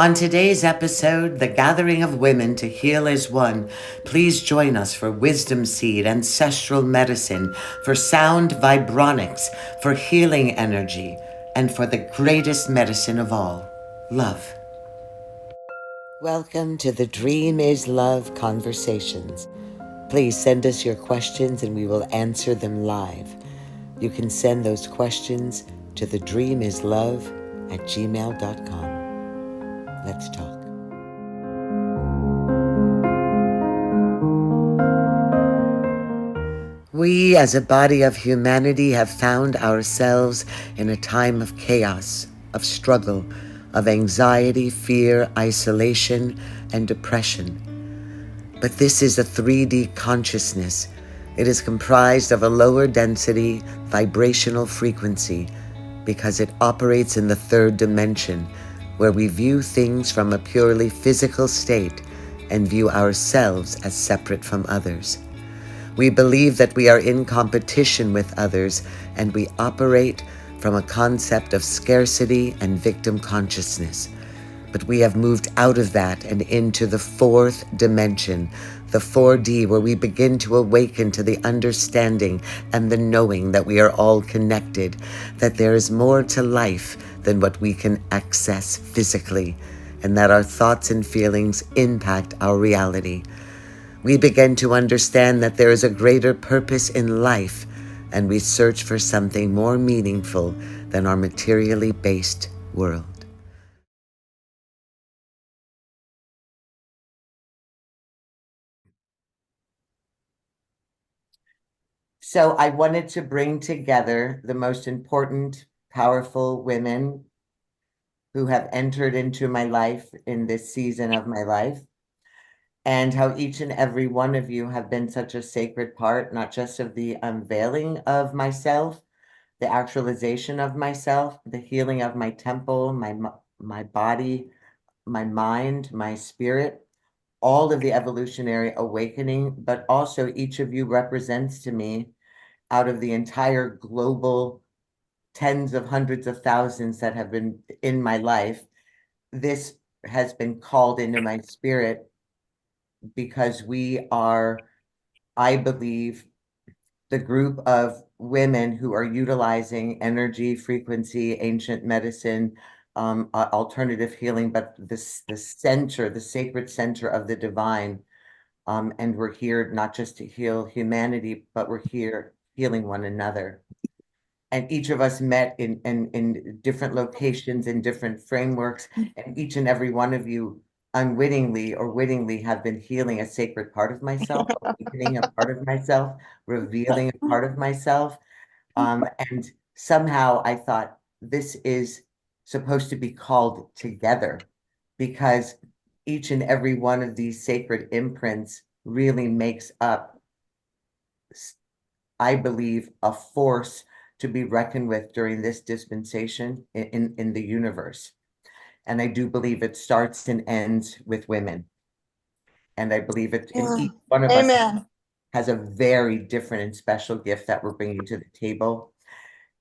On today's episode, The Gathering of Women to Heal as One, please join us for wisdom seed, ancestral medicine, for sound vibronics, for healing energy, and for the greatest medicine of all, love. Welcome to the Dream is Love Conversations. Please send us your questions and we will answer them live. You can send those questions to thedreamislove@gmail.com. Let's talk. We, as a body of humanity, have found ourselves in a time of chaos, of struggle, of anxiety, fear, isolation, and depression. But this is a 3D consciousness. It is comprised of a lower density vibrational frequency because it operates in the third dimension, where we view things from a purely physical state and view ourselves as separate from others. We believe that we are in competition with others, and we operate from a concept of scarcity and victim consciousness. But we have moved out of that and into the fourth dimension, the 4D, where we begin to awaken to the understanding and the knowing that we are all connected, that there is more to life than what we can access physically, and that our thoughts and feelings impact our reality. We begin to understand that there is a greater purpose in life, and we search for something more meaningful than our materially based world. So I wanted to bring together the most important, powerful women who have entered into my life in this season of my life, and how each and every one of you have been such a sacred part, not just of the unveiling of myself, the actualization of myself, the healing of my temple, my body, my mind, my spirit, all of the evolutionary awakening, but also each of you represents to me, out of the entire global tens of hundreds of thousands that have been in my life, this has been called into my spirit because we are, I believe, the group of women who are utilizing energy, frequency, ancient medicine, alternative healing, but the center, the sacred center of the divine. And we're here not just to heal humanity, but we're here healing one another. And each of us met in different locations, in different frameworks, and each and every one of you unwittingly or wittingly have been healing a sacred part of myself, awakening a part of myself, revealing a part of myself. And somehow I thought this is supposed to be called together, because each and every one of these sacred imprints really makes up, I believe, a force to be reckoned with during this dispensation in the universe. And I do believe it starts and ends with women. And I believe it in Yeah. each one of us Amen. has a very different and special gift that we're bringing to the table.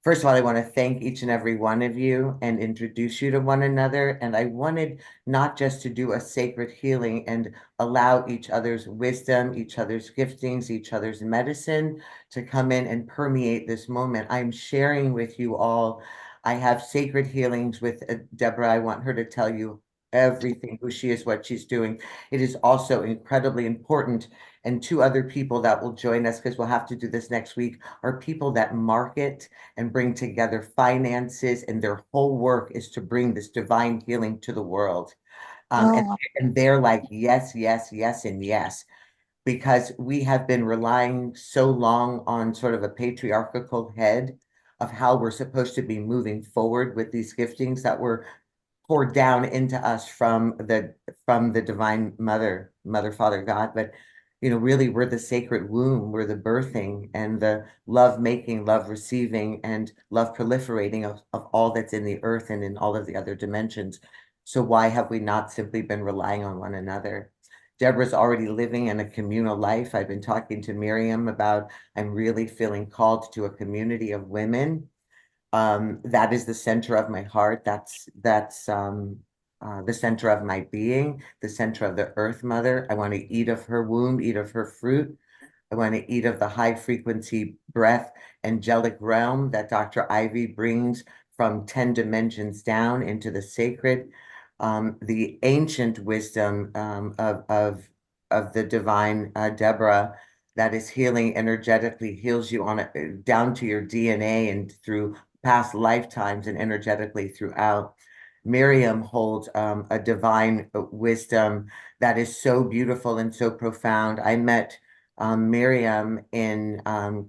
First of all, I want to thank each and every one of you and introduce you to one another. And I wanted not just to do a sacred healing and allow each other's wisdom, each other's giftings, each other's medicine to come in and permeate this moment. I'm sharing with you all. I have sacred healings with Deborah. I want her to tell you everything, who she is, what she's doing. It is also incredibly important. And two other people that will join us, because we'll have to do this next week, are people that market and bring together finances, and their whole work is to bring this divine healing to the world. Um, and, Oh, and they're like, yes, yes, yes, and yes, because we have been relying so long on sort of a patriarchal head of how we're supposed to be moving forward with these giftings that were poured down into us from the divine mother, father, God. But really, we're the sacred womb, we're the birthing and the love making, love receiving, and love proliferating of all that's in the earth and in all of the other dimensions. So why have we not simply been relying on one another? Deborah's already living in a communal life. I've been talking to Miriam about, I'm really feeling called to a community of women. That is the center of my heart. That's the center of my being, the center of the Earth Mother. I want to eat of her womb, eat of her fruit. I want to eat of the high frequency breath, angelic realm that Dr. Ivy brings from 10 dimensions down into the sacred, the ancient wisdom of the divine Deborah that is healing energetically, heals you on it down to your DNA and through past lifetimes and energetically throughout. Miriam holds a divine wisdom that is so beautiful and so profound. I met Miriam in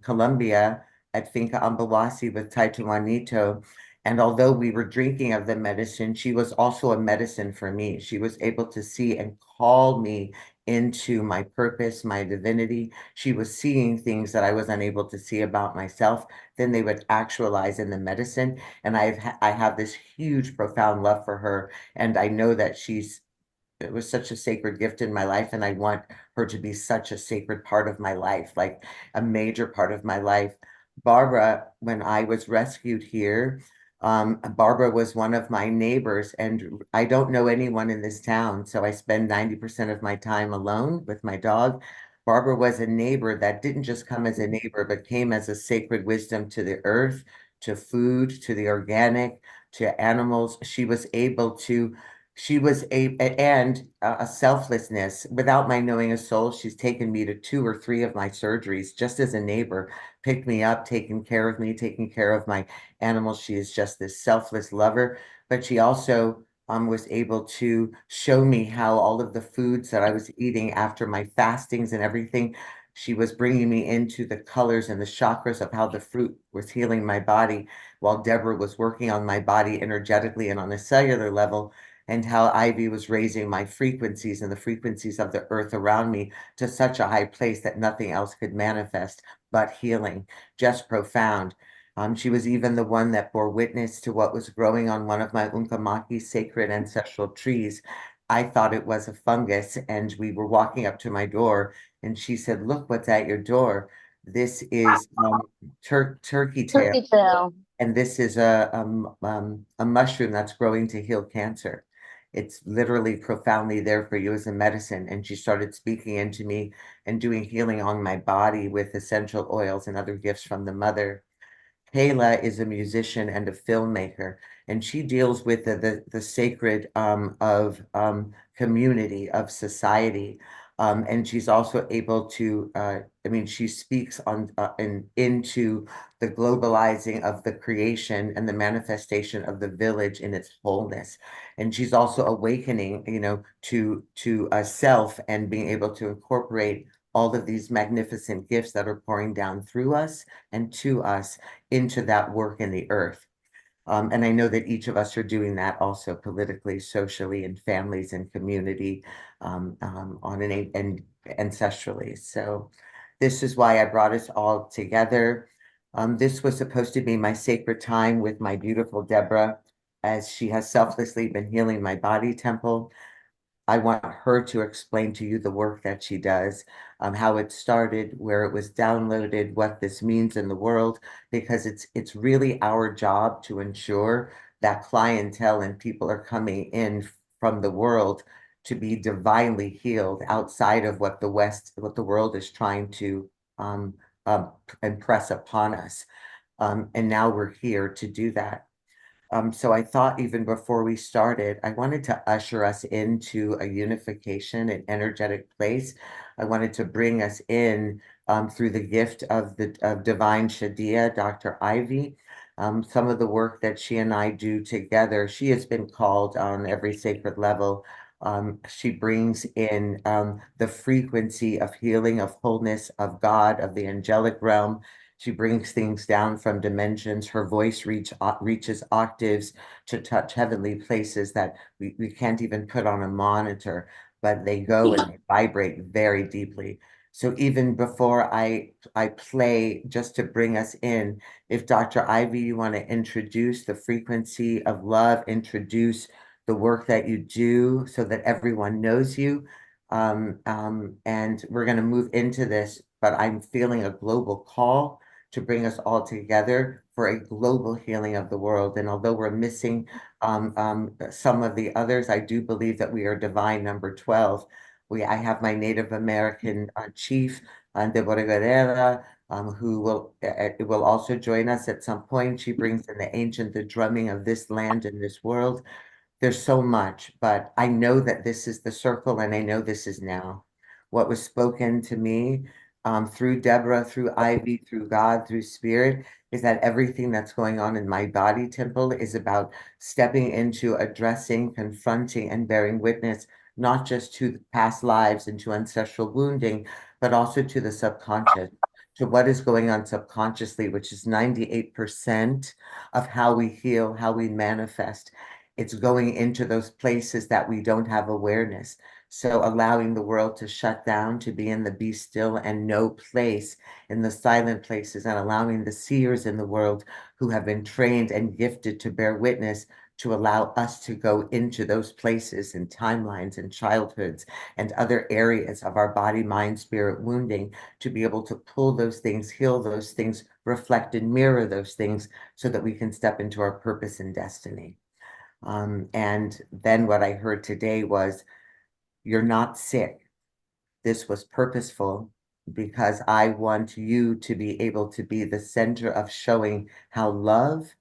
Colombia at Finca Ambawasi with Taito Juanito. And although we were drinking of the medicine, she was also a medicine for me. She was able to see and call me into my purpose, my divinity. She was seeing things that I was unable to see about myself. Then they would actualize in the medicine. And I have this huge, profound love for her. And I know that it was such a sacred gift in my life, and I want her to be such a sacred part of my life, like a major part of my life. Barbara, when I was rescued here, Barbara was one of my neighbors, and I don't know anyone in this town, so I spend 90% of my time alone with my dog. Barbara was a neighbor that didn't just come as a neighbor, but came as a sacred wisdom to the earth, to food, to the organic, to animals. She was a selflessness without my knowing a soul. She's taken me to two or three of my surgeries just as a neighbor, picked me up, taken care of me, taking care of my animals. She is just this selfless lover, but she also was able to show me how all of the foods that I was eating after my fastings and everything, she was bringing me into the colors and the chakras of how the fruit was healing my body while Deborah was working on my body energetically and on a cellular level, and how Ivy was raising my frequencies and the frequencies of the earth around me to such a high place that nothing else could manifest but healing, just profound. She was even the one that bore witness to what was growing on one of my Unkamaki sacred ancestral trees. I thought it was a fungus, and we were walking up to my door, and she said, "Look what's at your door. This is turkey tail, Turkey tail. and this is a mushroom that's growing to heal cancer. It's literally profoundly there for you as a medicine." And she started speaking into me and doing healing on my body with essential oils and other gifts from the mother. Kayla is a musician and a filmmaker, and she deals with the sacred of community, of society. And she's also able to, I mean, she speaks on into the globalizing of the creation and the manifestation of the village in its wholeness. And she's also awakening, to a self and being able to incorporate all of these magnificent gifts that are pouring down through us and to us into that work in the earth. And I know that each of us are doing that also politically, socially, in families and community, on and ancestrally. So this is why I brought us all together. This was supposed to be my sacred time with my beautiful Deborah, as she has selflessly been healing my body temple. I want her to explain to you the work that she does, how it started, where it was downloaded, what this means in the world, because it's really our job to ensure that clientele and people are coming in from the world to be divinely healed outside of what the world is trying to um, impress upon us. And now we're here to do that. So I thought even before we started, I wanted to usher us into a unification, an energetic place. I wanted to bring us in through the gift of the of divine Shadia, Dr. Ivy. Some of the work that she and I do together, she has been called on every sacred level. She brings in the frequency of healing, of wholeness, of God, of the angelic realm. She brings things down from dimensions. Her voice reaches octaves to touch heavenly places that we can't even put on a monitor, but they go and they vibrate very deeply. So even before I play, just to bring us in, if Dr. Ivy, you want to introduce the frequency of love, introduce the work that you do so that everyone knows you. And we're going to move into this, but I'm feeling a global call to bring us all together for a global healing of the world. And although we're missing some of the others, I do believe that we are divine number 12. I have my Native American chief, Deborah Guerrera, who will also join us at some point. She brings in the drumming of this land and this world. There's so much, but I know that this is the circle, and I know this is now. What was spoken to me through Deborah, through Ivy, through God, through Spirit, is that everything that's going on in my body temple is about stepping into, addressing, confronting, and bearing witness, not just to past lives and to ancestral wounding, but also to the subconscious, to what is going on subconsciously, which is 98% of how we heal, how we manifest. It's going into those places that we don't have awareness. So allowing the world to shut down, to be in the be still and know place, in the silent places, and allowing the seers in the world who have been trained and gifted to bear witness to allow us to go into those places and timelines and childhoods and other areas of our body, mind, spirit wounding, to be able to pull those things, heal those things, reflect and mirror those things so that we can step into our purpose and destiny. And then what I heard today was, you're not sick. This was purposeful because I want you to be able to be the center of showing how love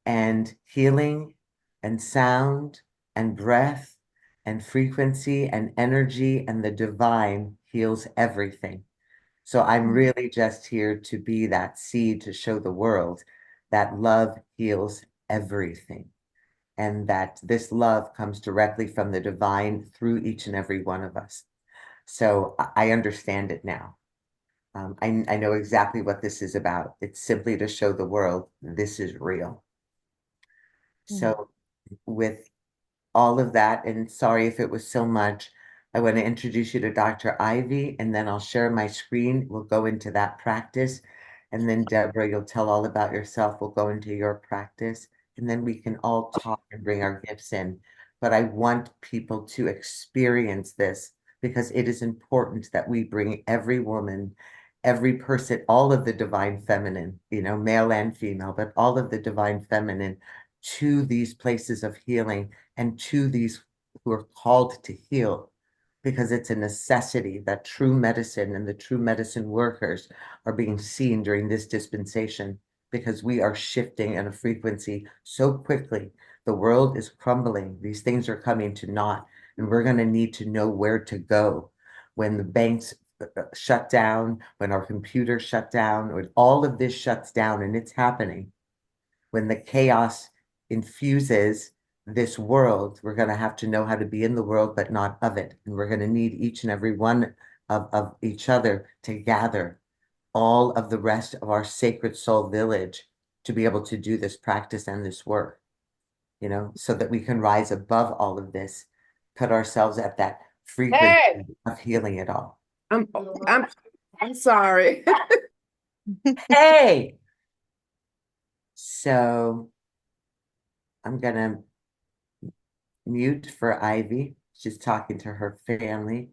and healing and sound and breath and frequency and energy and the divine heals everything. So I'm really just here to be that seed to show the world that love heals everything, and that this love comes directly from the divine through each and every one of us. So I understand it now. I know exactly what this is about. It's simply to show the world this is real. So with all of that, and sorry if it was so much, I want to introduce you to Dr. Ivy, and then I'll share my screen. We'll go into that practice. And then Deborah, you'll tell all about yourself. We'll go into your practice, and then we can all talk and bring our gifts in. But I want people to experience this because it is important that we bring every woman, every person, all of the divine feminine, male and female, but all of the divine feminine to these places of healing and to these who are called to heal, because it's a necessity that true medicine and the true medicine workers are being seen during this dispensation, because we are shifting in a frequency so quickly. The world is crumbling. These things are coming to naught, and we're going to need to know where to go when the banks shut down, when our computers shut down, when all of this shuts down, and it's happening. When the chaos infuses this world, we're going to have to know how to be in the world, but not of it. And we're going to need each and every one of each other to gather all of the rest of our sacred soul village to be able to do this practice and this work, so that we can rise above all of this, put ourselves at that frequency of healing it all. I'm I'm sorry. Hey! So I'm gonna mute for Ivy. She's talking to her family.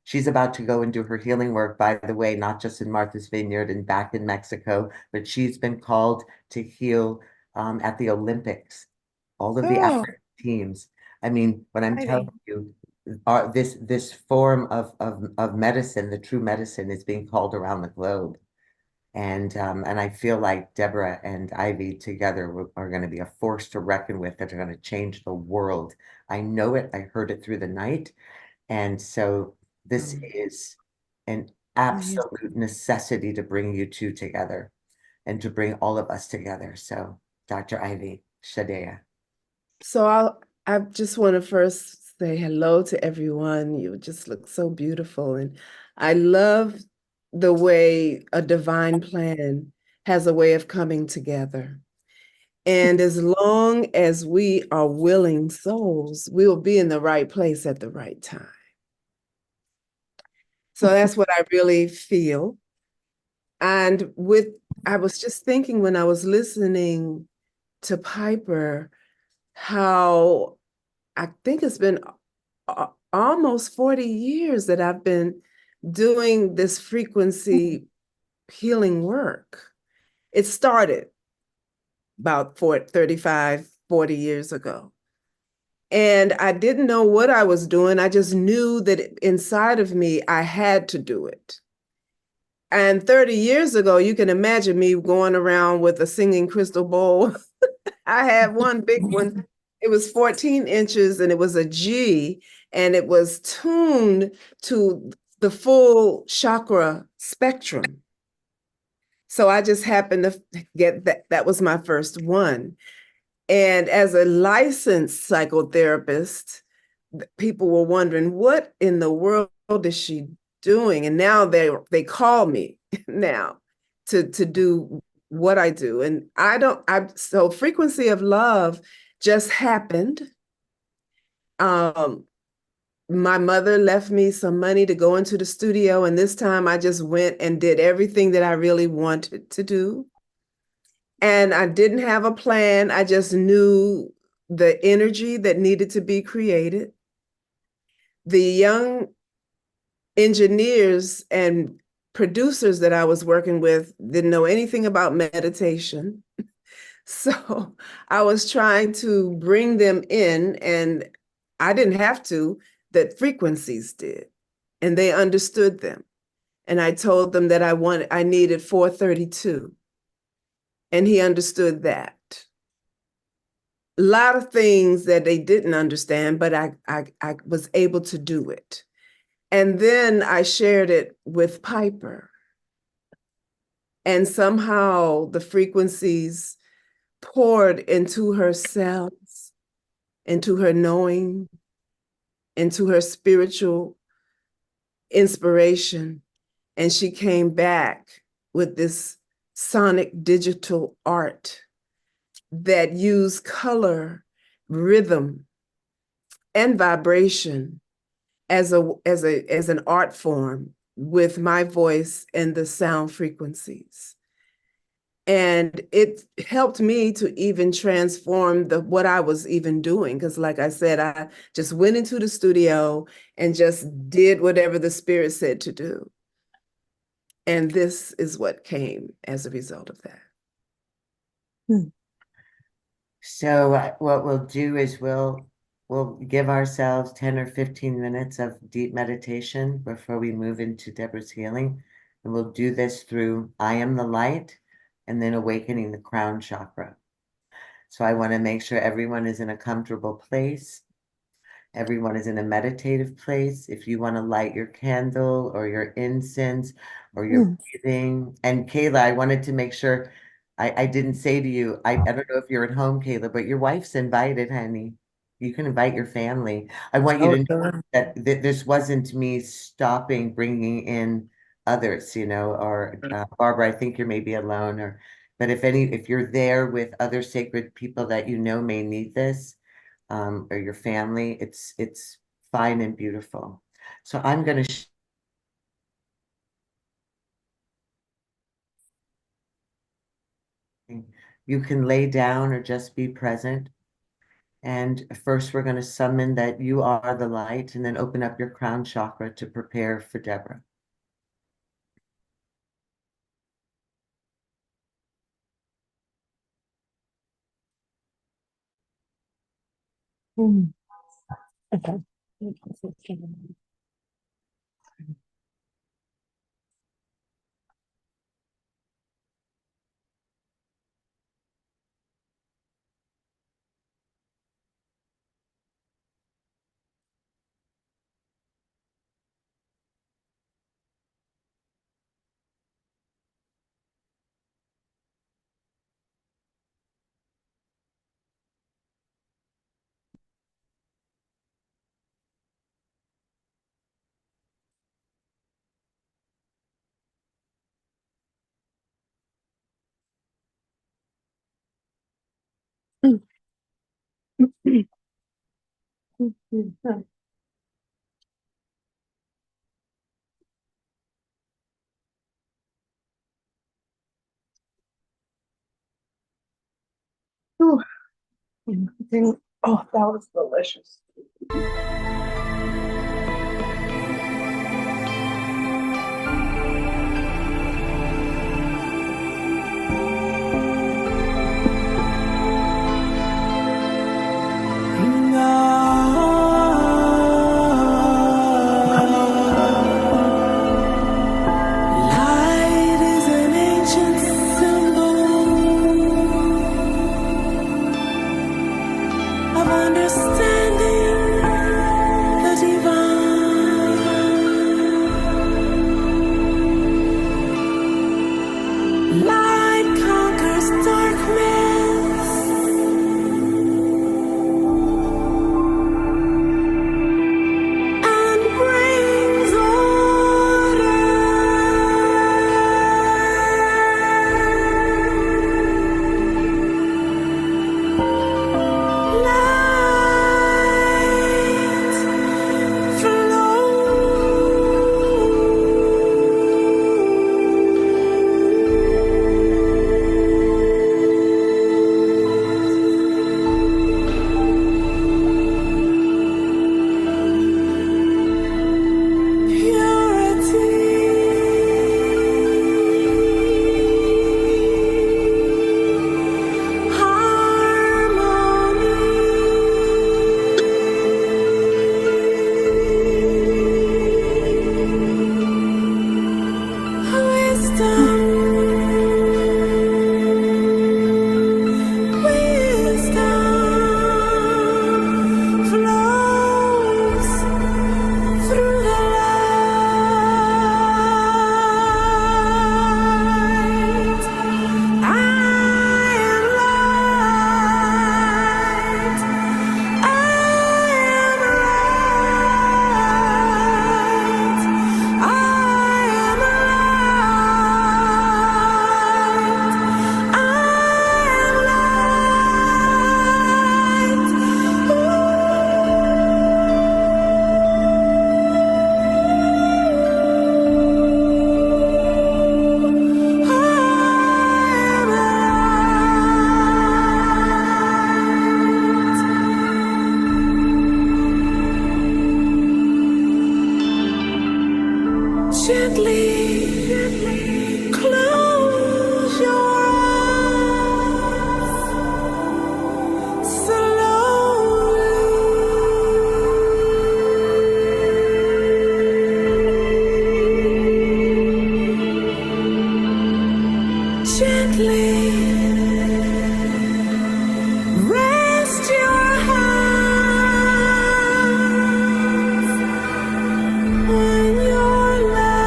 She's about to go and do her healing work, by the way, not just in Martha's Vineyard and back in Mexico, but she's been called to heal at the Olympics, all of the Oh, African teams. I mean, when I'm telling exciting. you, this form of medicine, the true medicine, is being called around the globe. And I feel like Deborah and Ivy together are going to be a force to reckon with, that are going to change the world. I know it. I heard it through the night. And so this is an Yes. absolute necessity to bring you two together and to bring all of us together. So Dr. Ivy Shadea. So I just want to first say hello to everyone. You just look so beautiful. And I love the way a divine plan has a way of coming together. And as long as we are willing souls, we will be in the right place at the right time. So that's what I really feel. And I was just thinking when I was listening to Piper, how I think it's been almost 40 years that I've been doing this frequency healing work. It started about 35, 40 years ago. And I didn't know what I was doing. I just knew that inside of me, I had to do it. And 30 years ago, you can imagine me going around with a singing crystal bowl. I had one big one. It was 14 inches and it was a G, and it was tuned to the full chakra spectrum. So I just happened to get that. That was my first one. And as a licensed psychotherapist, people were wondering, what in the world is she doing? And now they call me now to do what I do. And so Frequency of Love just happened. My mother left me some money to go into the studio, and this time I just went and did everything that I really wanted to do. And I didn't have a plan. I just knew the energy that needed to be created. The young engineers and producers that I was working with didn't know anything about meditation. So I was trying to bring them in, and I didn't have to, that frequencies did. And they understood them. And I told them that I needed 432. And he understood that. A lot of things that they didn't understand, but I was able to do it. And then I shared it with Piper. And somehow the frequencies poured into her cells, into her knowing, into her spiritual inspiration. And she came back with this sonic digital art that used color, rhythm, and vibration as an art form with my voice and the sound frequencies. And it helped me to even transform what I was even doing. Because like I said, I just went into the studio and just did whatever the spirit said to do. And this is what came as a result of that. So what we'll do is we'll give ourselves 10 or 15 minutes of deep meditation before we move into Deborah's healing. And we'll do this through I am the light and then awakening the crown chakra. So I want to make sure everyone is in a comfortable place. Everyone is in a meditative place. If you want to light your candle or your incense or your breathing. And Kayla, I wanted to make sure I didn't say to you, I don't know if you're at home, Kayla, but your wife's invited, honey. You can invite your family. I want you to know that this wasn't me stopping bringing in others, or Barbara, I think you're maybe alone, but if you're there with other sacred people that you know may need this, or your family, it's fine and beautiful. So I'm going to you can lay down or just be present. And first, we're going to summon that you are the light, and then open up your crown chakra to prepare for Deborah. Okay. Ooh. Oh, that was delicious. understanding the divine. Light conquers darkness. And brings order. Light gently close your eyes. Slowly, gently rest your hands on your lap.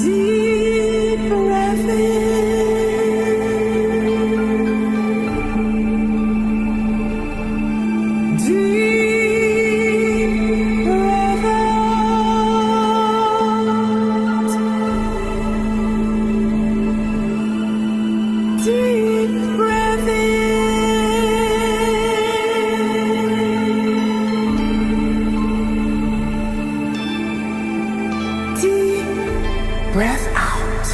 Deep breath in. Deep breath out. Deep breath in. Deep breath out.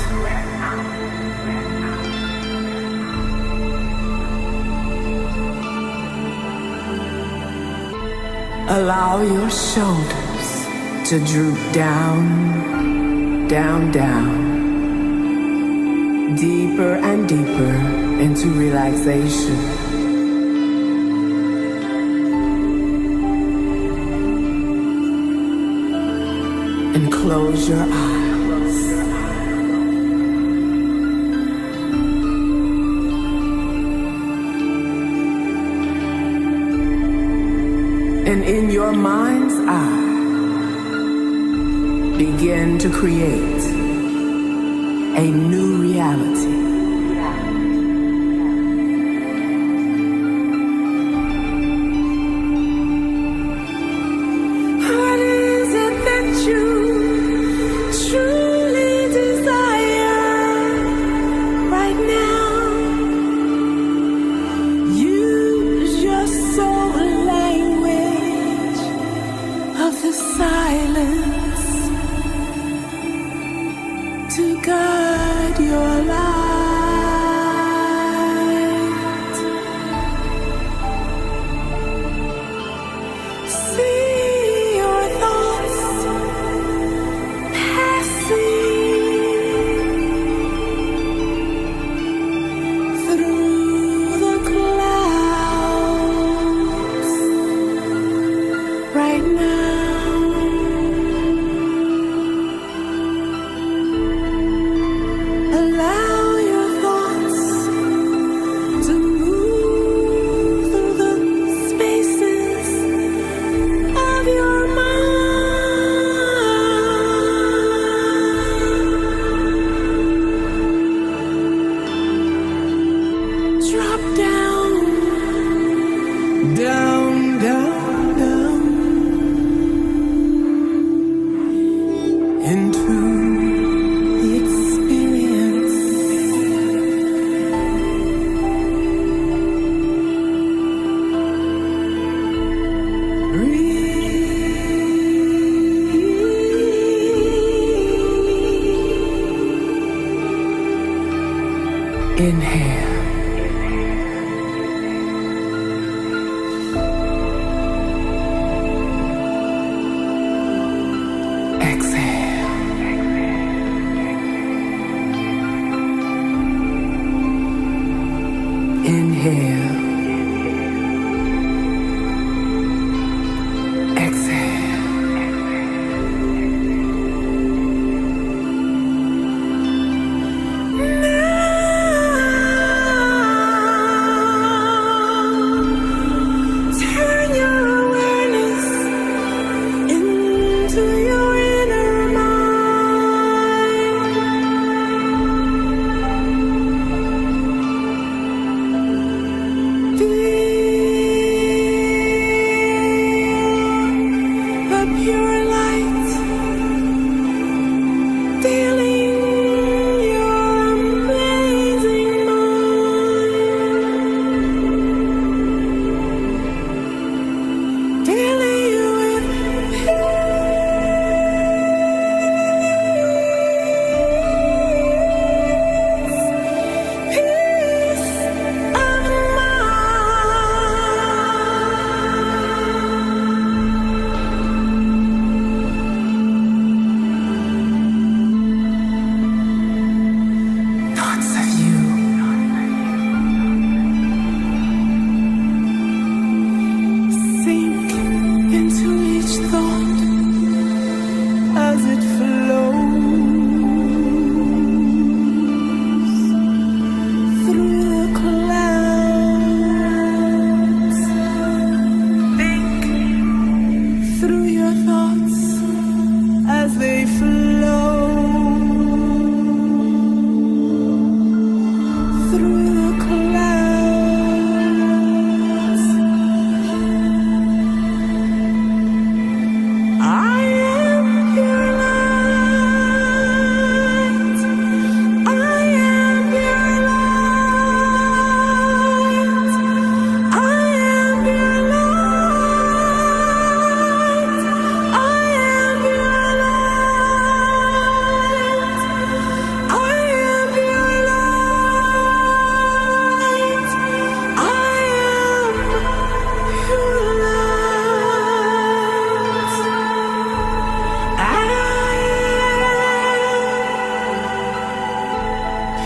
Allow your shoulders to droop down, down, down, deeper and deeper into relaxation. And close your eyes. And in your mind's eye, begin to create a new reality. What is it that you truly desire right now? Use your soul language of the silence to guide your life. Inhale. Exhale. Inhale. Exhale. Turn your awareness into your inner mind. Feel the pure light filling your amazing mind. Filling you with peace of mind. Thoughts of you sink into each thought as it flows through the clouds. Think through your thoughts as they flow through the clouds. I am pure light. I am pure light. I am pure light. I am pure light. I am pure light. I am pure light. I am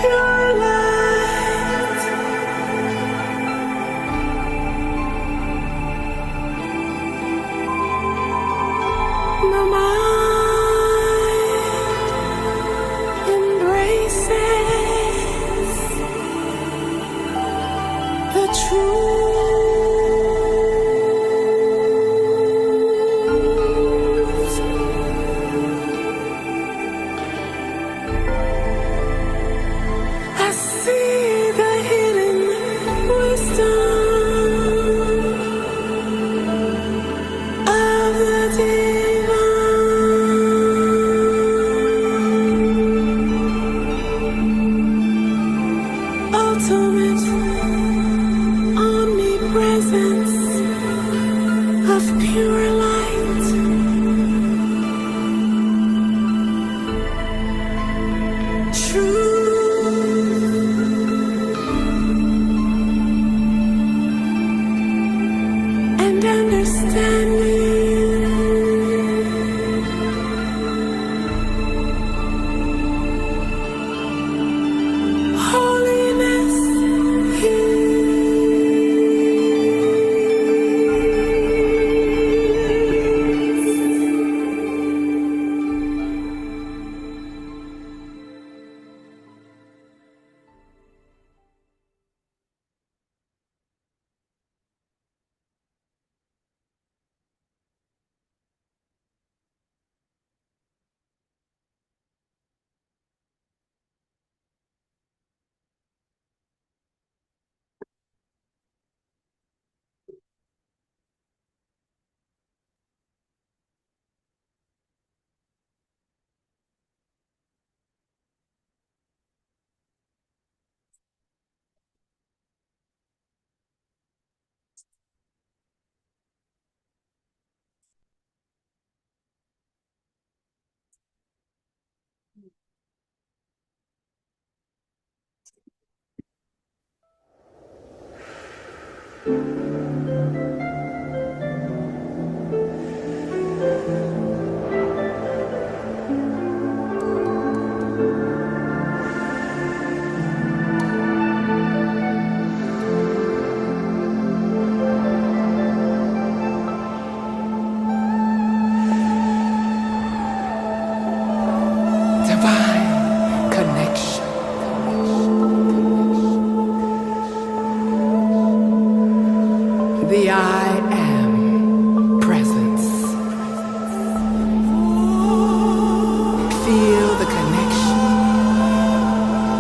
pure light. My mind embraces the truth. I see the hidden wisdom of the divine, ultimate omnipresence of pure light. Truth and understanding. Holiness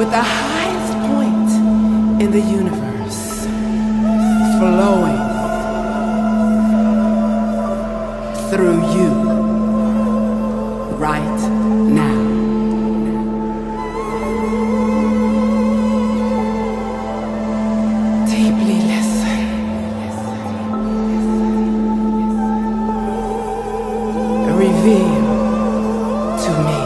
with the highest point in the universe flowing through you right now. Deeply listen. Reveal to me.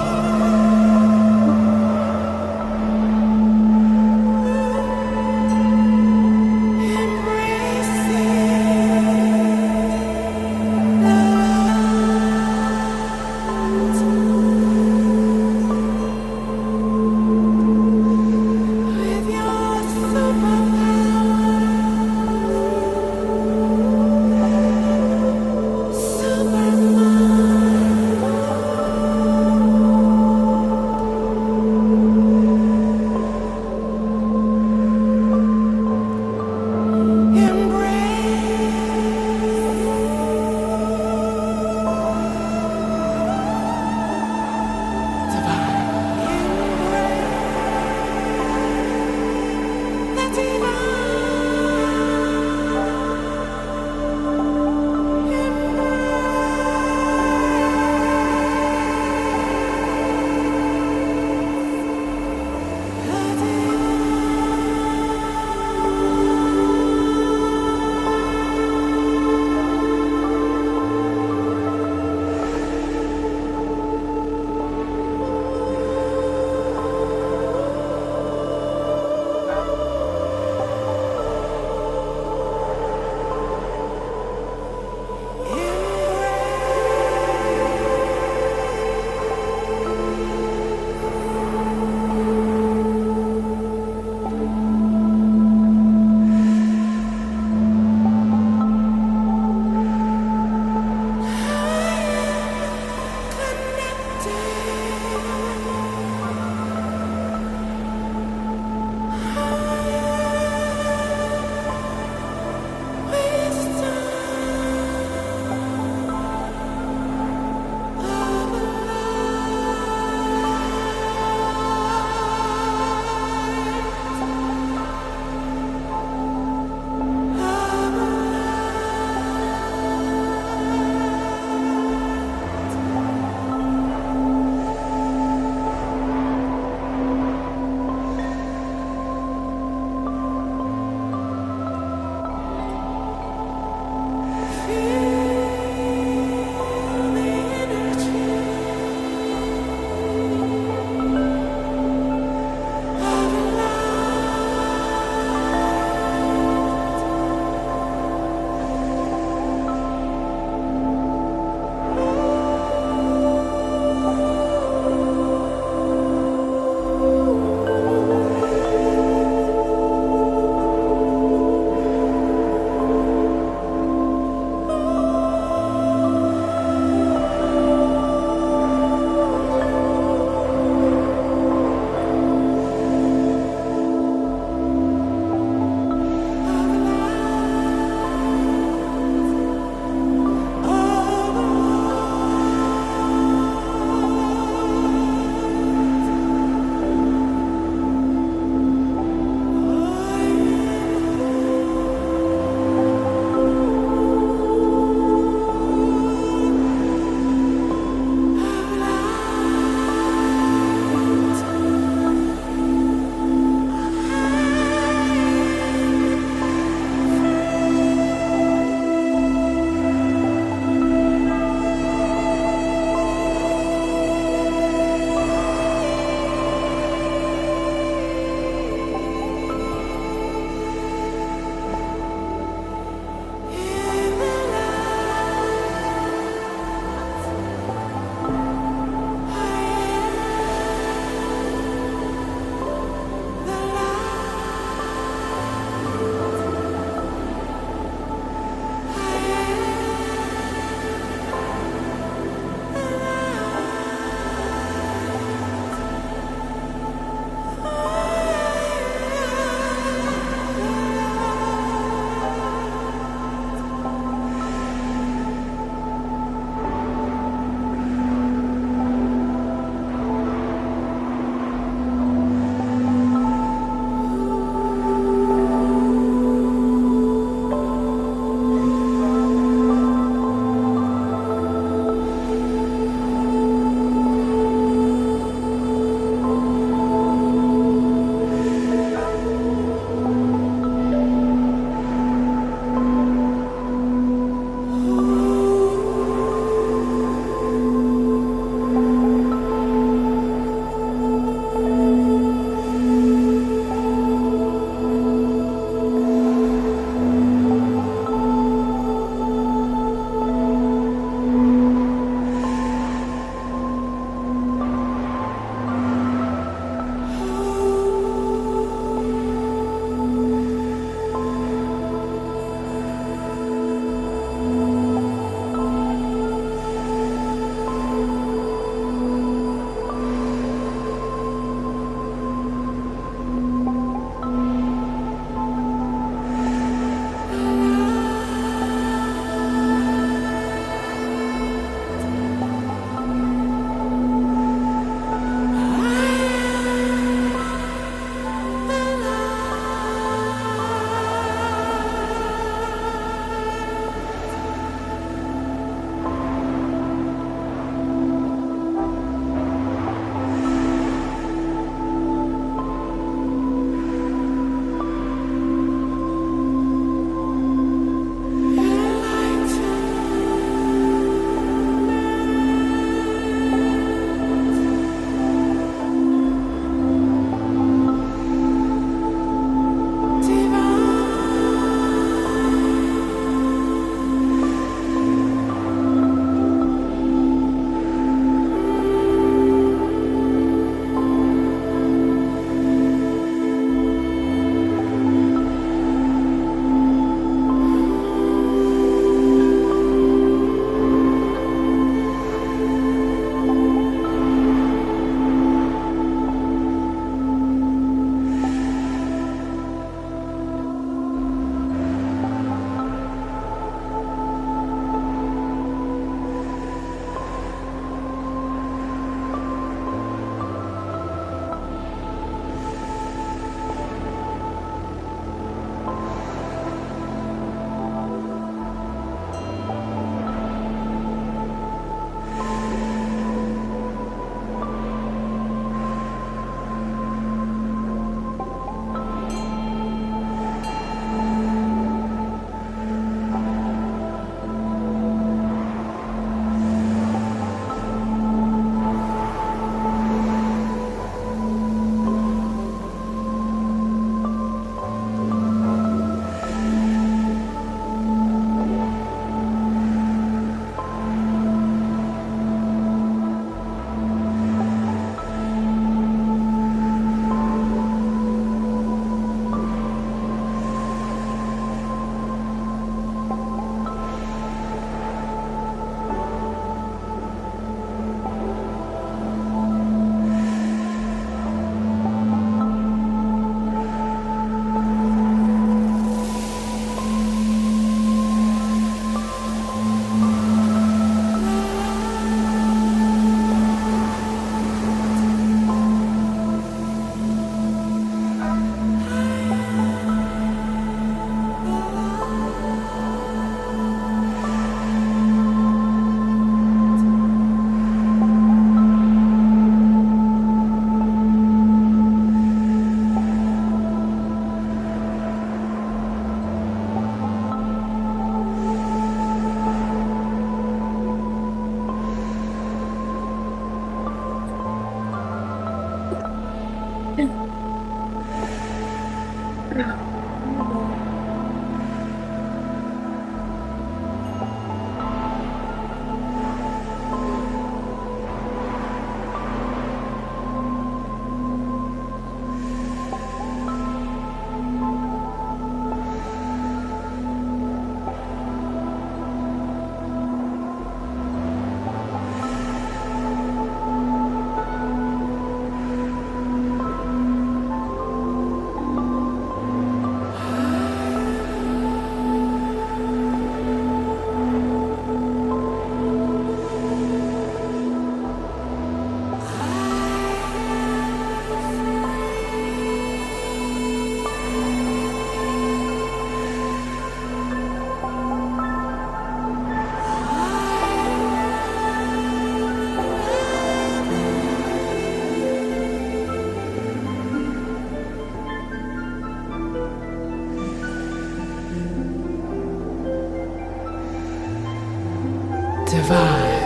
Divine.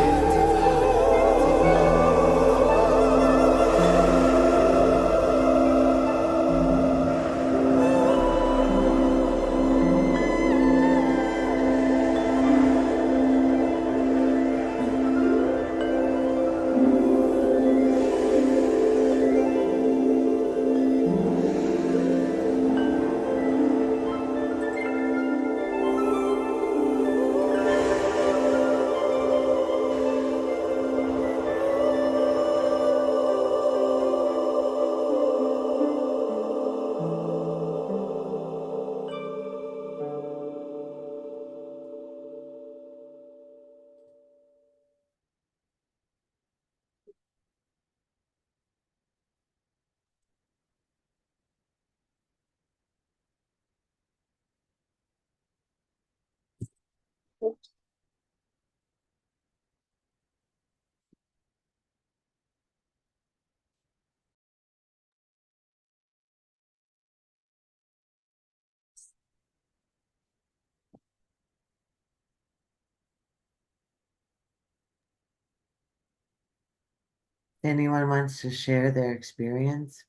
Anyone wants to share their experience?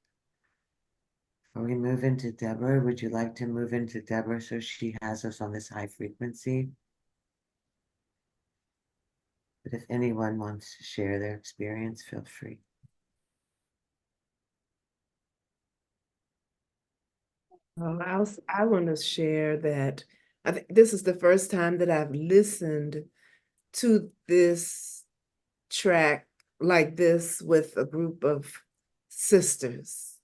Before we move into Deborah, would you like to move into Deborah so she has us on this high frequency? But if anyone wants to share their experience, feel free. I want to share that I think this is the first time that I've listened to this track like this with a group of sisters.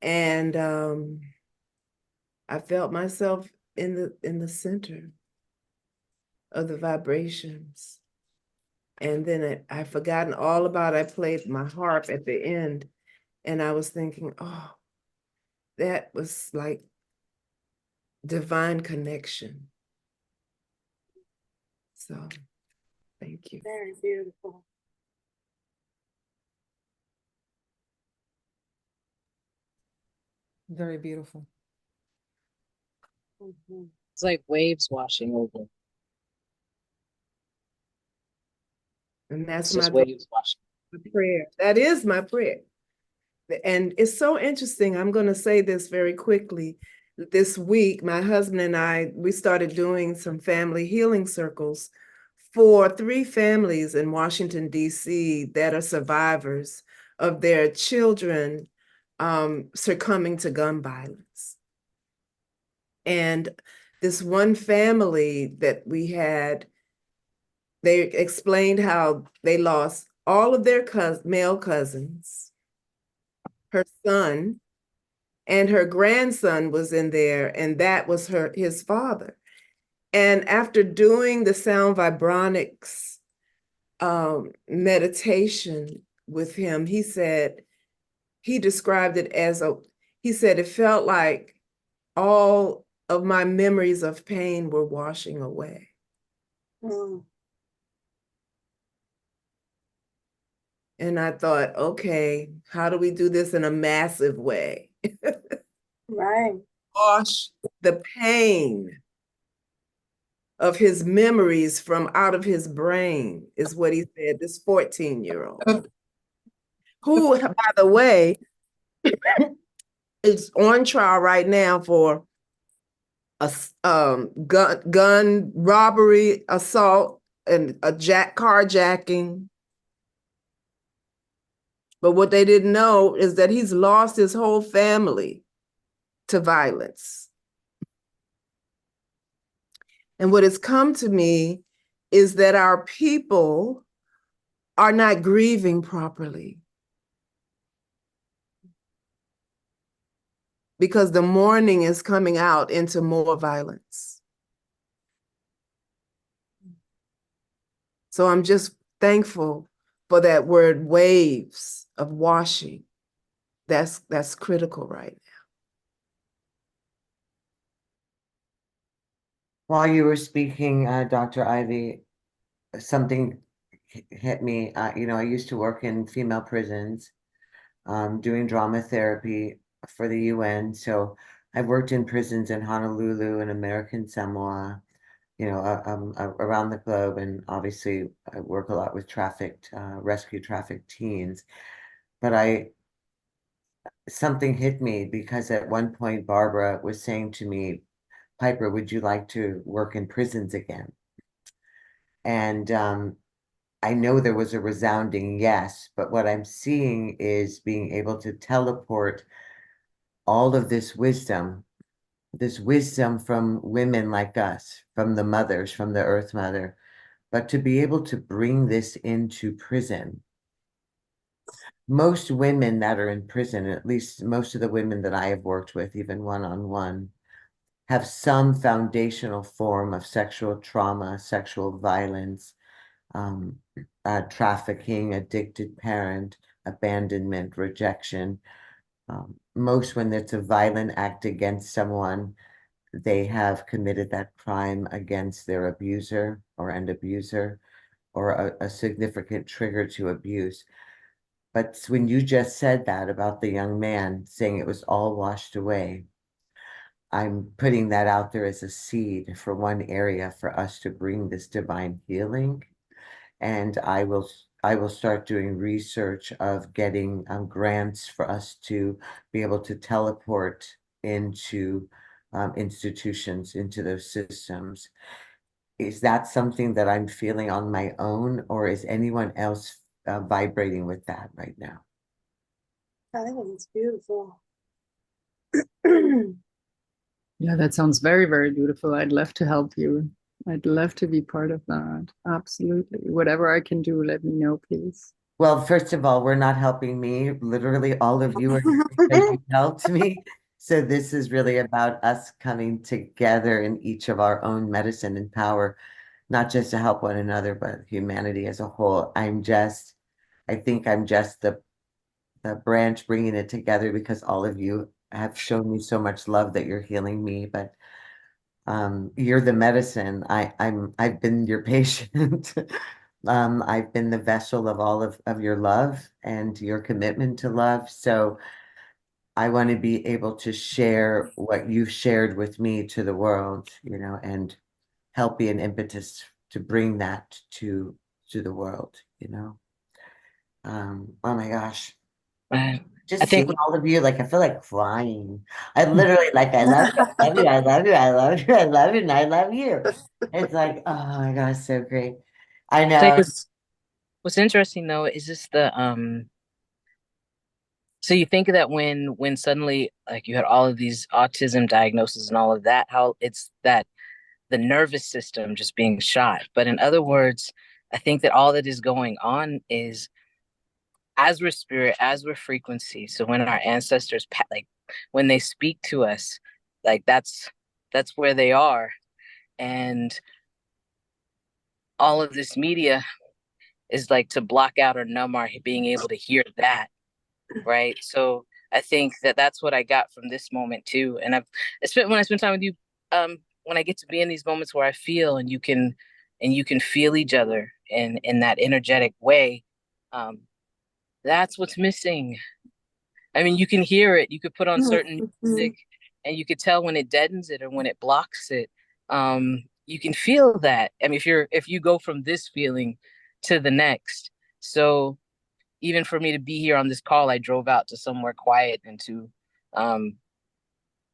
And I felt myself in the center of the vibrations. And then I forgotten all about, I played my harp at the end, and I was thinking, oh, that was like divine connection. So thank you. Very beautiful. Very beautiful. It's like waves washing over. And that's It's just my waves washing. prayer. That is my prayer. And it's so interesting. I'm going to say this very quickly. This week, my husband and I, we started doing some family healing circles for 3 families in Washington, D.C. that are survivors of their children succumbing to gun violence. And this one family that we had, they explained how they lost all of their male cousins, her son, and her grandson was in there, and that was his father. And after doing the sound vibronics meditation with him, he said, he described it as he said, it felt like all of my memories of pain were washing away. Mm, And I thought, okay, how do we do this in a massive way? right. Wash the pain of his memories from out of his brain, is what he said, this 14-year-old. Who, by the way, is on trial right now for a gun robbery, assault, and a carjacking. But what they didn't know is that he's lost his whole family to violence. And what has come to me is that our people are not grieving properly, because the mourning is coming out into more violence. So I'm just thankful for that word, waves of washing. That's critical right now. While you were speaking, Dr. Ivy, something hit me. I used to work in female prisons, doing drama therapy for the UN. So I've worked in prisons in Honolulu and American Samoa, around the globe. And obviously I work a lot with rescue trafficked teens. But something hit me because at one point Barbara was saying to me, Piper, would you like to work in prisons again? And I know there was a resounding yes, but what I'm seeing is being able to teleport all of this wisdom from women like us, from the mothers, from the Earth Mother, but to be able to bring this into prison. Most women that are in prison, at least most of the women that I have worked with, even one-on-one, have some foundational form of sexual trauma, sexual violence, trafficking, addicted parent, abandonment, rejection. Most when it's a violent act against someone, they have committed that crime against their abuser or an abuser, or a significant trigger to abuse. But when you just said that about the young man saying it was all washed away, I'm putting that out there as a seed for one area for us to bring this divine healing. And I will start doing research of getting grants for us to be able to teleport into institutions, into those systems. Is that something that I'm feeling on my own, or is anyone else vibrating with that right now? I think it's beautiful. Yeah, that sounds very, very beautiful. I'd love to help you. I'd love to be part of that. Absolutely. Whatever I can do, let me know, please. Well, first of all, we're not helping me. Literally, all of you are here because you helped me. So this is really about us coming together in each of our own medicine and power, not just to help one another, but humanity as a whole. I think I'm just the branch bringing it together because all of you have shown me so much love that you're healing me. But you're the medicine. I've been your patient. I've been the vessel of all of your love and your commitment to love. So I want to be able to share what you've shared with me to the world, and help be an impetus to bring that to the world. Oh my gosh. I Just think seeing all of you, like I feel like crying. I literally I love you, I love you, I love you, I love you, I love you, and I love you. It's like, oh my gosh, so great. I I think know. what's interesting though is just the so you think that when suddenly like you had all of these autism diagnoses and all of that, how it's that the nervous system just being shot. But in other words, I think that all that is going on is as we're spirit, as we're frequency. So when our ancestors like when they speak to us, like that's where they are. And all of this media is like to block out or numb our being able to hear that, right? So I think that that's what I got from this moment too. And when I spend time with you, when I get to be in these moments where I feel and you can feel each other in that energetic way, um, that's what's missing. I mean, you can hear it. You could put on certain music, and you could tell when it deadens it or when it blocks it. You can feel that. I mean, if you go from this feeling to the next, so even for me to be here on this call, I drove out to somewhere quiet and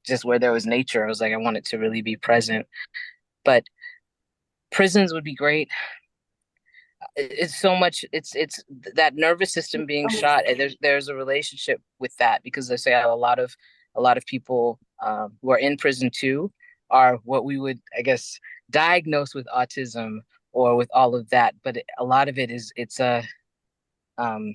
just where there was nature. I was like, I wanted to really be present. But prisons would be great. It's so much. It's that nervous system being shot, and there's a relationship with that because they say a lot of people who are in prison too are what we would, I guess, diagnose with autism or with all of that. But a lot of it is it's a um,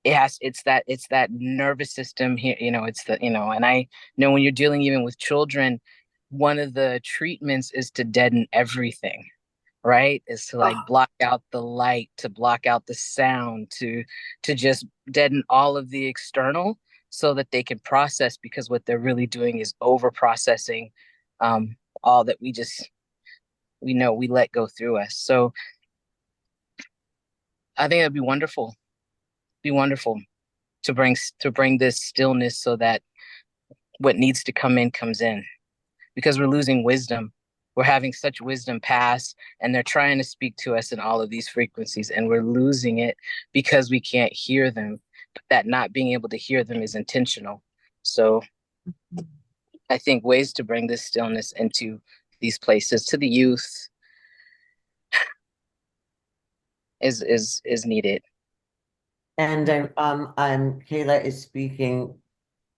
it's that nervous system here, it's the, and I know when you're dealing even with children, one of the treatments is to deaden everything, right? Is to like block out the light, to block out the sound, to just deaden all of the external so that they can process, because what they're really doing is over processing all that we let go through us. So I think it'd be wonderful to bring this stillness so that what needs to come in comes in, because we're losing wisdom. We're having such wisdom pass, and they're trying to speak to us in all of these frequencies, and we're losing it because we can't hear them. But that not being able to hear them is intentional. So I think ways to bring this stillness into these places to the youth is needed. And Kayla is speaking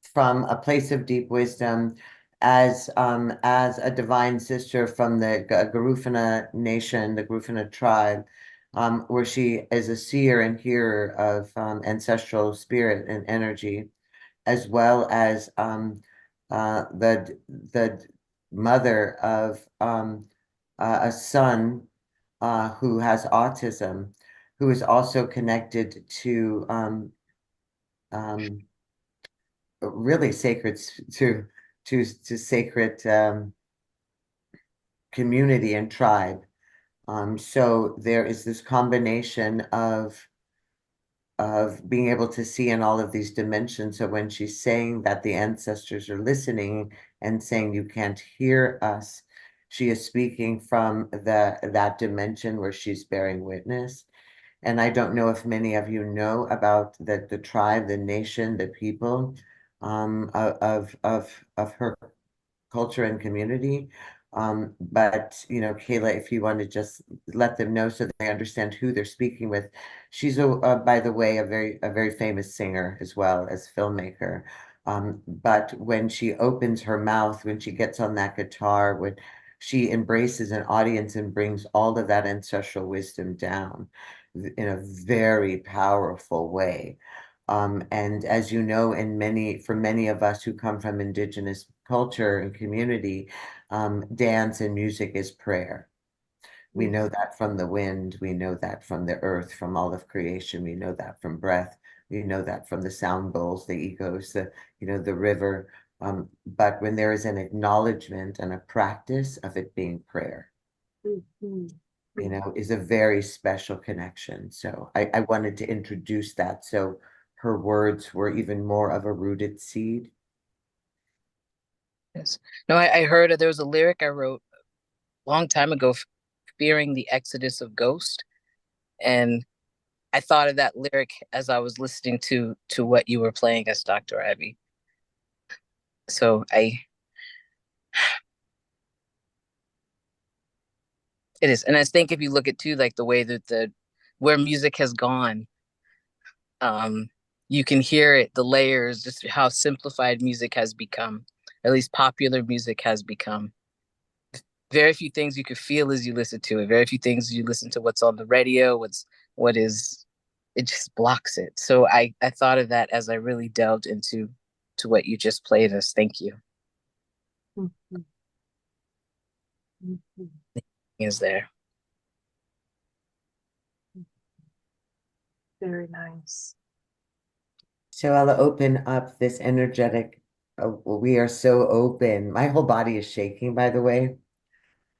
from a place of deep wisdom as a divine sister from the Garufuna nation, the Garufuna tribe, where she is a seer and hearer of ancestral spirit and energy, as well as the mother of a son who has autism, who is also connected to really sacred to sacred community and tribe. So there is this combination of being able to see in all of these dimensions. So when she's saying that the ancestors are listening and saying you can't hear us, she is speaking from that dimension where she's bearing witness. And I don't know if many of you know about the tribe, the nation, the people of her culture and community. But Kayla, if you want to just let them know so they understand who they're speaking with. She's by the way, a very famous singer as well as filmmaker. But when she opens her mouth, when she gets on that guitar, when she embraces an audience and brings all of that ancestral wisdom down in a very powerful way. And as you know, for many of us who come from indigenous culture and community, dance and music is prayer. We know that from the wind, we know that from the earth, from all of creation, we know that from breath, we know that from the sound bowls, the egos, the river. But when there is an acknowledgement and a practice of it being prayer, is a very special connection. So I wanted to introduce that. So her words were even more of a rooted seed. Yes. No, I heard there was a lyric I wrote a long time ago, fearing the exodus of ghost, and I thought of that lyric as I was listening to what you were playing as Dr. Abby. So it is, and I think if you look at too, like the way that where music has gone, um, you can hear it, the layers, just how simplified music has become, at least popular music has become. Very few things you could feel as you listen to it. Very few things you listen to what's on the radio, what is it just blocks it. So I thought of that as I really delved into to what you just played us. Thank you. Is there. Very nice. So I'll open up this energetic. We are so open. My whole body is shaking, by the way.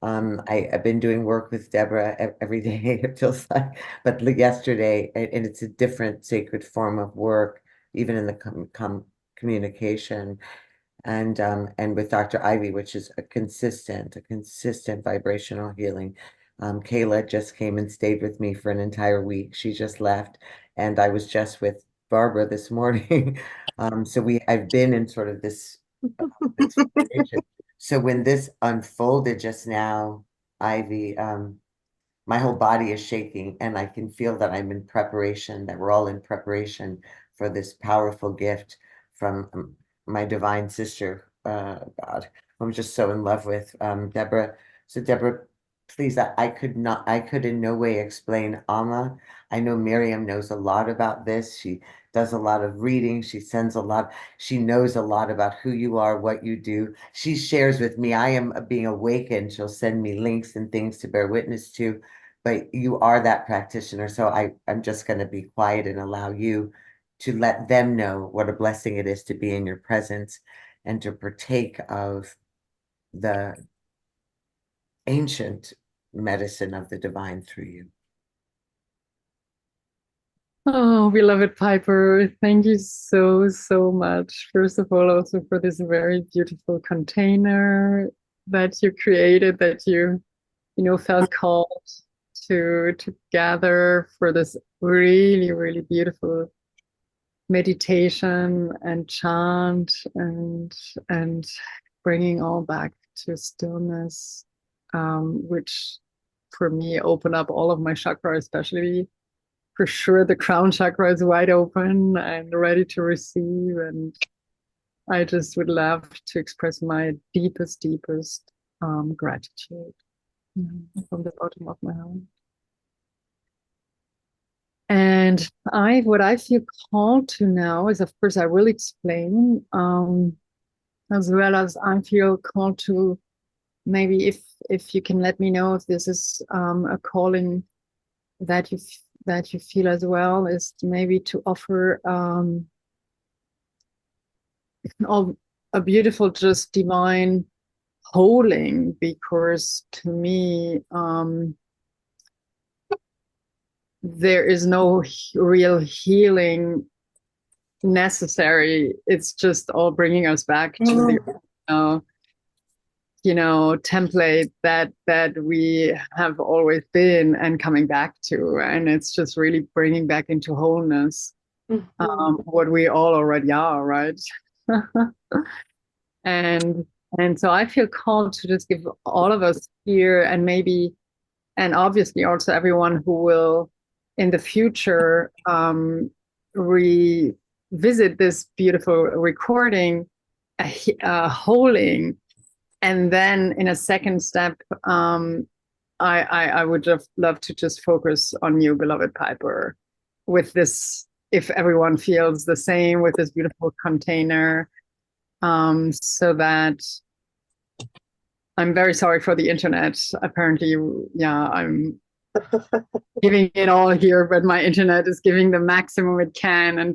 I've been doing work with Deborah every day, it feels like, but yesterday, and it's a different sacred form of work, even in the communication, and with Dr. Ivy, which is a consistent vibrational healing. Kayla just came and stayed with me for an entire week. She just left, and I was just with Barbara this morning. So I've been in sort of this formation. So when this unfolded just now, Ivy, my whole body is shaking, and I can feel that I'm in preparation, that we're all in preparation for this powerful gift from my divine sister, God, I'm just so in love with, Deborah. So Deborah, please, I could in no way explain Amma. I know Miriam knows a lot about this. She does a lot of reading. She knows a lot about who you are, what you do. She shares with me. I am being awakened. She'll send me links and things to bear witness to, but you are that practitioner. So I'm just going to be quiet and allow you to let them know what a blessing it is to be in your presence and to partake of the ancient medicine of the divine through you. Oh, beloved Piper, thank you so, so much. First of all, also for this very beautiful container that you created, that you felt called to gather for this really, really beautiful meditation and chant and bringing all back to stillness, which for me opened up all of my chakra, especially for sure the crown chakra is wide open and ready to receive. And I just would love to express my deepest, deepest gratitude from the bottom of my heart. And what I feel called to now is, of course, I will explain, as well as I feel called to, maybe if you can let me know if this is a calling that you feel as well, is maybe to offer a beautiful, just divine holding, because to me, there is no real healing necessary. It's just all bringing us back to the template that we have always been and coming back to, and it's just really bringing back into wholeness what we all already are, right? and so I feel called to just give all of us here, and obviously also everyone who will in the future revisit this beautiful recording, a holding. And then in a second step, I would love to just focus on you, beloved Piper, with this, if everyone feels the same, with this beautiful container, so that I'm very sorry for the internet. Apparently, yeah, I'm giving it all here, but my internet is giving the maximum it can. And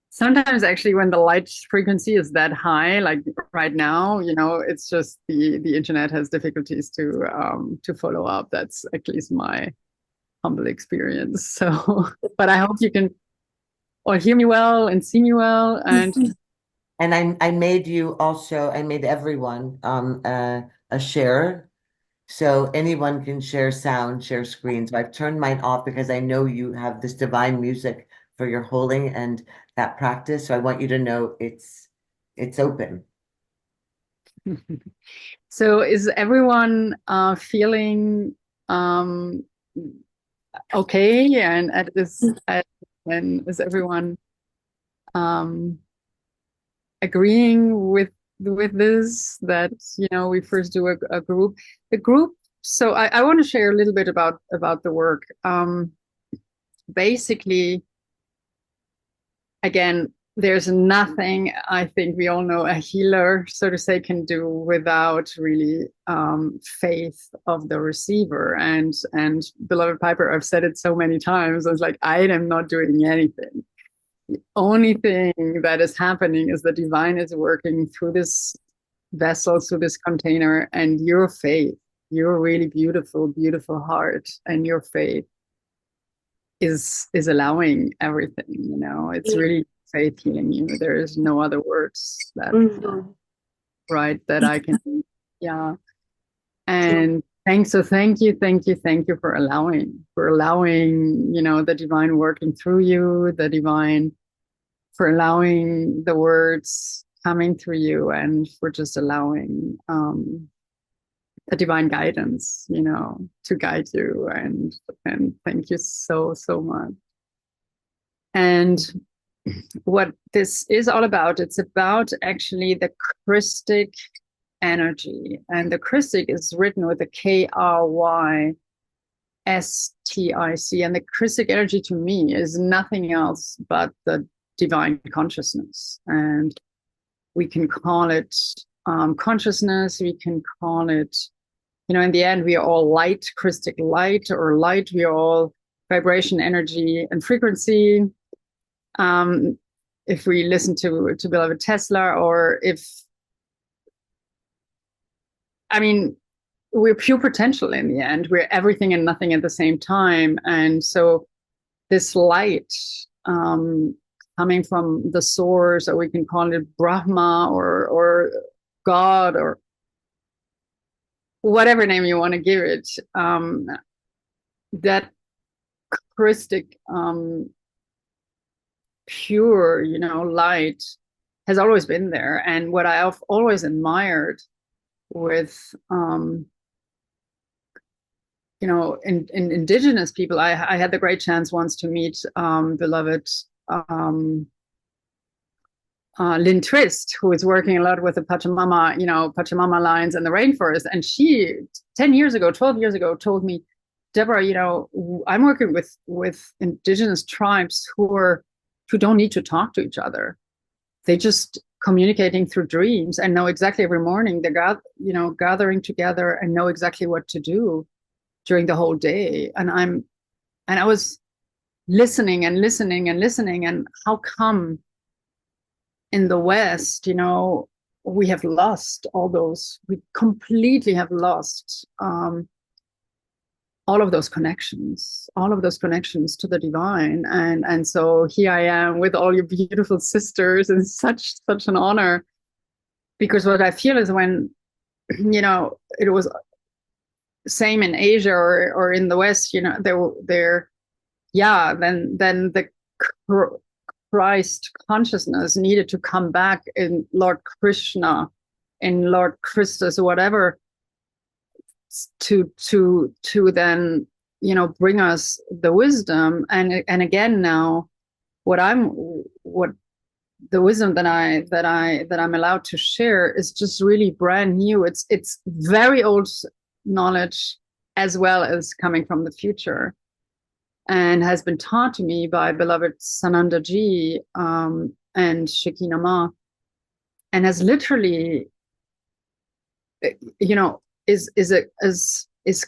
sometimes actually when the light frequency is that high, like right now, it's just the internet has difficulties to follow up. That's at least my humble experience. So, but I hope you can all hear me well and see me well. And I made everyone a share. So anyone can share sound, share screen. So I've turned mine off because I know you have this divine music for your holding and that practice. So I want you to know it's open. So is everyone feeling okay? And and is everyone agreeing with this, that we first do a group, so I want to share a little bit about the work. Basically, again, there's nothing, I think we all know, a healer, so to say, can do without really faith of the receiver. And beloved Piper, I've said it so many times, I was like, I am not doing anything. The only thing that is happening is the divine is working through this vessel, through this container, and your faith, your really beautiful, beautiful heart, and your faith is allowing everything. It's really faith healing you. There is no other words that right that I can. Yeah. And thank you for allowing the divine working through you, the divine for allowing the words coming through you, and for just allowing the divine guidance, to guide you. And thank you so, so much. And what this is all about, it's about actually the Christic energy. And the Christic is written with a Krystic. And the Christic energy to me is nothing else but the divine consciousness. And we can call it consciousness, we can call it, in the end, we are all light, Christic light, or light, we are all vibration, energy, and frequency. If we listen to beloved Tesla, or we're pure potential in the end. We're everything and nothing at the same time. And so this light coming from the source, or we can call it Brahma or God, or whatever name you want to give it, that Christic pure, light has always been there. And what I've always admired with in indigenous people, I had the great chance once to meet beloved Lynn Twist, who is working a lot with the Pachamama lines in the rainforest. And she 10 years ago, 12 years ago, told me, Deborah, I'm working with indigenous tribes who don't need to talk to each other. They just communicating through dreams and know exactly every morning they're gathering together and know exactly what to do during the whole day. And I was listening and listening and listening. And how come in the West, we have lost all those, we completely have lost all of those connections to the divine. And so here I am with all your beautiful sisters, and such an honor, because what I feel is when, it was same in Asia or in the West, then the Christ consciousness needed to come back in Lord Krishna, in Lord Christus, whatever, to then bring us the wisdom. And again, now what the wisdom that I'm allowed to share is just really brand new. It's very old knowledge, as well as coming from the future, and has been taught to me by beloved Sananda Ji and Shekinah Ma, and has literally, is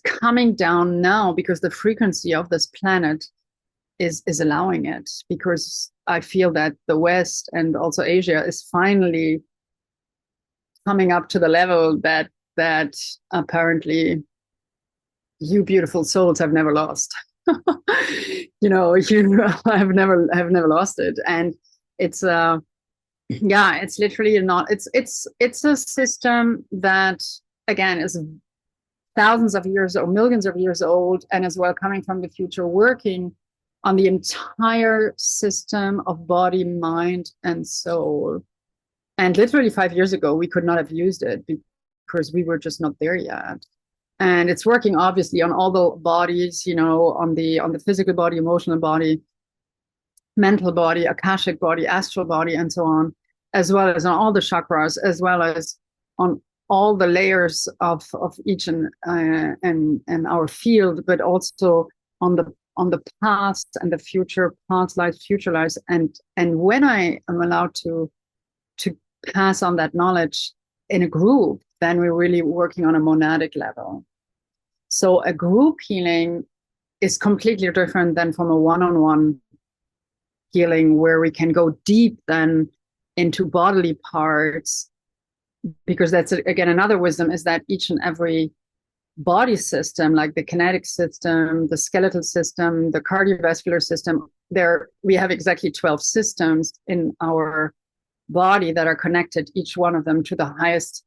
coming down now, because the frequency of this planet is allowing it. Because I feel that the West and also Asia is finally coming up to the level that apparently you beautiful souls have never lost. I've never lost it. And it's it's literally not, it's a system that, again, is thousands of years or millions of years old, and as well coming from the future, working on the entire system of body, mind, and soul. And literally 5 years ago, we could not have used it because we were just not there yet. And it's working obviously on all the bodies, on the physical body, emotional body, mental body, akashic body, astral body, and so on, as well as on all the chakras, as well as on all the layers of each and our field, but also on the past and the future, past lives, future lives. And when I am allowed to pass on that knowledge in a group, then we're really working on a monadic level. So a group healing is completely different than from a one-on-one healing, where we can go deep then into bodily parts, because that's, again, another wisdom, is that each and every body system, like the kinetic system, the skeletal system, the cardiovascular system, we have exactly 12 systems in our body that are connected, each one of them, to the highest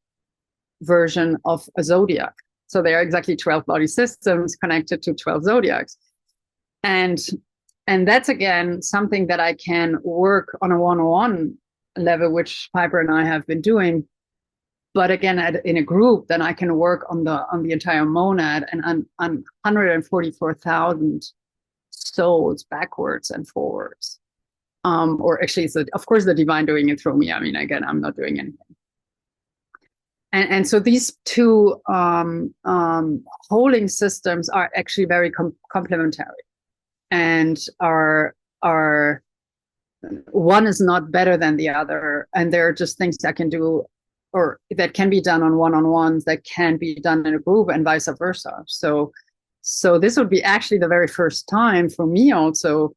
version of a zodiac. So there are exactly 12 body systems connected to 12 zodiacs. And and that's again something that I can work on a one-on-one level, which Piper and I have been doing. But again, in a group, then I can work on the entire monad and on 144,000 souls backwards and forwards. Or actually, so of course the divine doing it through me. I mean, again, I'm not doing anything. And so these two holding systems are actually very complementary, and are one is not better than the other, and there are just things I can do, or that can be done on one-on-ones that can be done in a group, and vice versa. So this would be actually the very first time for me also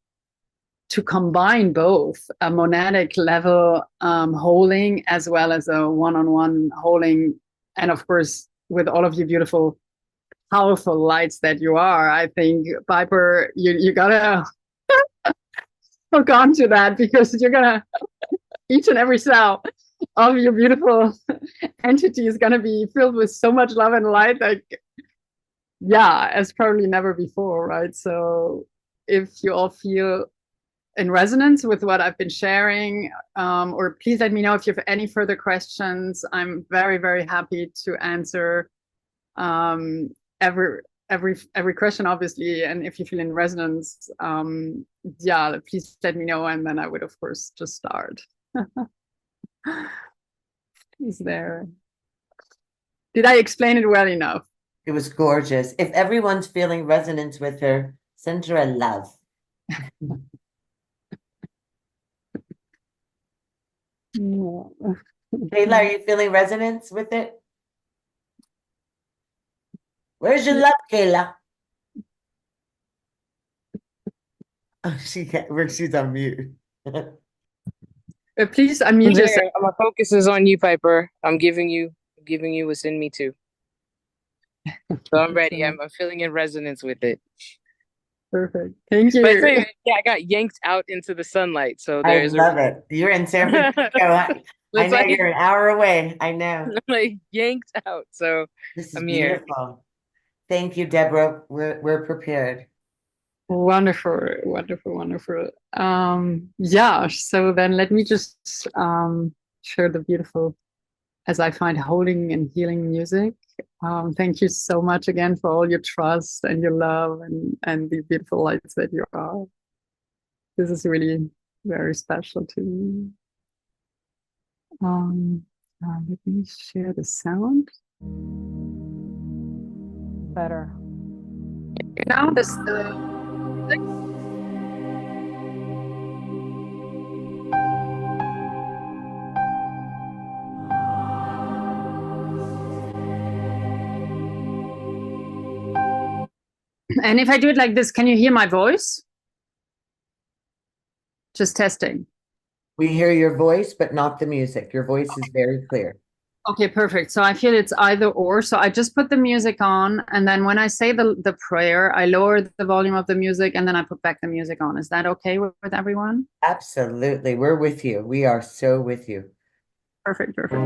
to combine both a monadic level holding as well as a one-on-one holding. And of course, with all of you beautiful, powerful lights that you are, I think, Piper, you gotta hook on to that, because you're gonna, each and every cell of your beautiful entity is gonna be filled with so much love and light, like, yeah, as probably never before, right? So if you all feel in resonance with what I've been sharing, or please let me know if you have any further questions. I'm very, very happy to answer every question, obviously. And if you feel in resonance, yeah, please let me know, and then I would, of course, just start. Is there? Did I explain it well enough? It was gorgeous. If everyone's feeling resonance with her, send her a love. No. Kayla, are you feeling resonance with it? Where's your love, Kayla? Oh, she can't, she's on mute. Please unmute yourself. My focus is on you, Piper. I'm giving you what's in me too. So I'm ready. I'm feeling in resonance with it. Perfect. Thank you. But yeah, I got yanked out into the sunlight. So I there's love it. You're in San Francisco. I know like, you're an hour away. I know. like yanked out. So This is I'm here. beautiful. Thank you, Deborah. We're prepared. Wonderful, wonderful, wonderful. Yeah, so then let me just share the beautiful, as I find, holding and healing music. Thank you so much again for all your trust and your love and the beautiful lights that you are. This is really very special to me. Let me share the sound. Better. Now this and if I do it like this, can you hear my voice? Just testing. We hear your voice, but not the music. Your voice is very clear. Okay, perfect. So I feel it's either or. So I just put the music on, and then when I say the prayer, I lower the volume of the music, and then I put back the music on. Is that okay with everyone? Absolutely. We're with you. We are so with you. Perfect, perfect.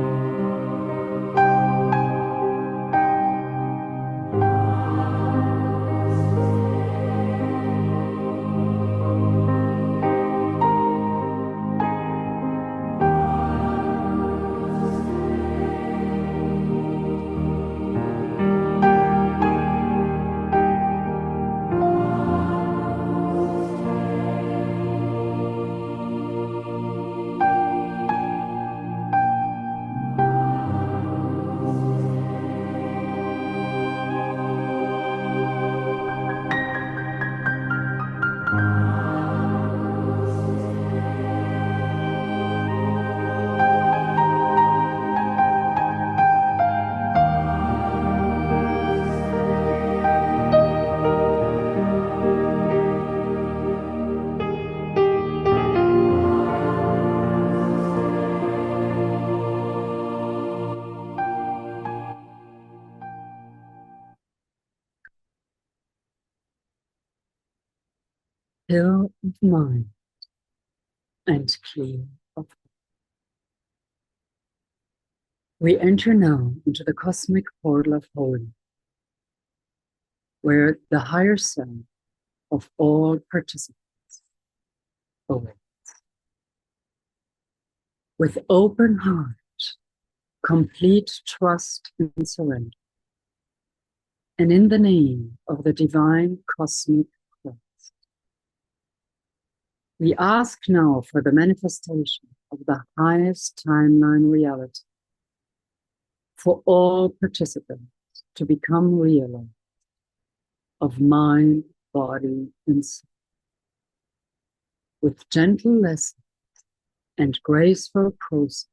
Still of mind and clear of heart. We enter now into the cosmic portal of holiness, where the higher self of all participants away. With open heart, complete trust and surrender. And in the name of the divine cosmic Christ, we ask now for the manifestation of the highest timeline reality for all participants to become realized of mind, body, and soul. With gentle lessons and graceful process,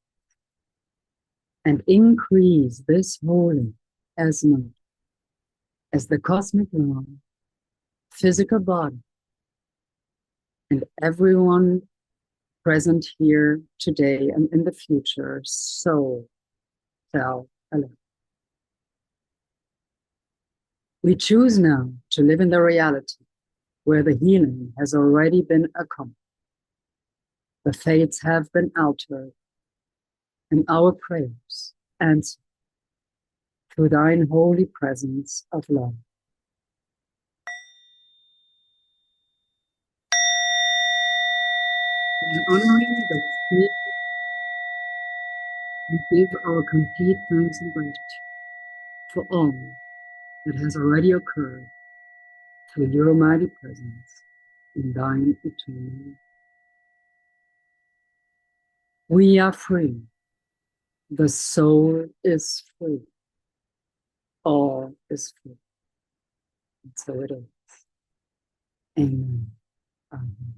and increase this holy as much as the cosmic law, physical body, and everyone present here today and in the future, so shall allow. We choose now to live in the reality where the healing has already been accomplished. The fates have been altered, and our prayers answered through thine holy presence of love. In honoring the faith, we give our complete thanks and gratitude for all that has already occurred through your mighty presence in thine eternal. We are free. The soul is free. All is free. And so it is. Amen. Amen.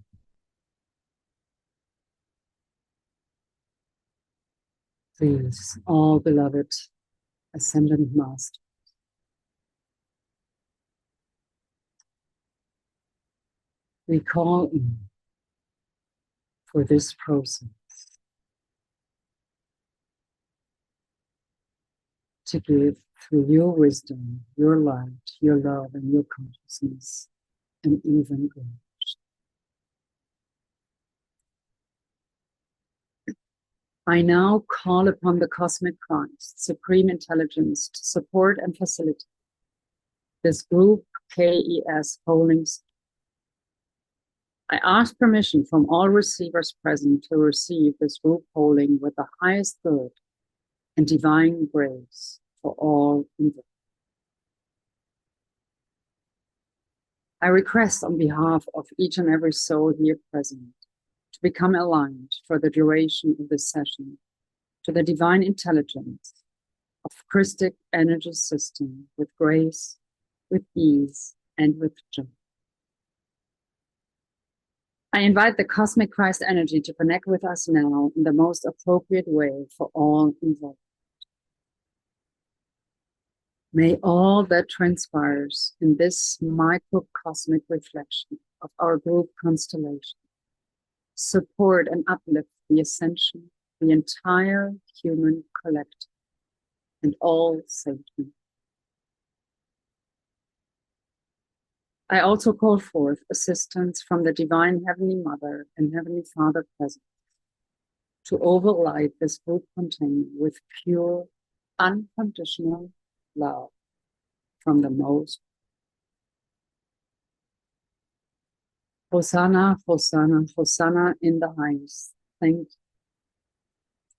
Please, all beloved Ascendant Master, we call in for this process to give through your wisdom, your light, your love, and your consciousness an even grace. I now call upon the Cosmic Christ, Supreme Intelligence, to support and facilitate this group KES Holdings. I ask permission from all receivers present to receive this group holding with the highest good and divine grace for all involved. I request on behalf of each and every soul here present to become aligned for the duration of this session to the divine intelligence of Christic energy system with grace, with ease, and with joy. I invite the Cosmic Christ energy to connect with us now in the most appropriate way for all involved. May all that transpires in this microcosmic reflection of our group constellation support and uplift the ascension, the entire human collective, and all Satan. I also call forth assistance from the Divine Heavenly Mother and Heavenly Father present to overlight this group container with pure, unconditional love from the Most. Hosanna, Hosanna, Hosanna in the highest. Thank you.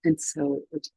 And so it is.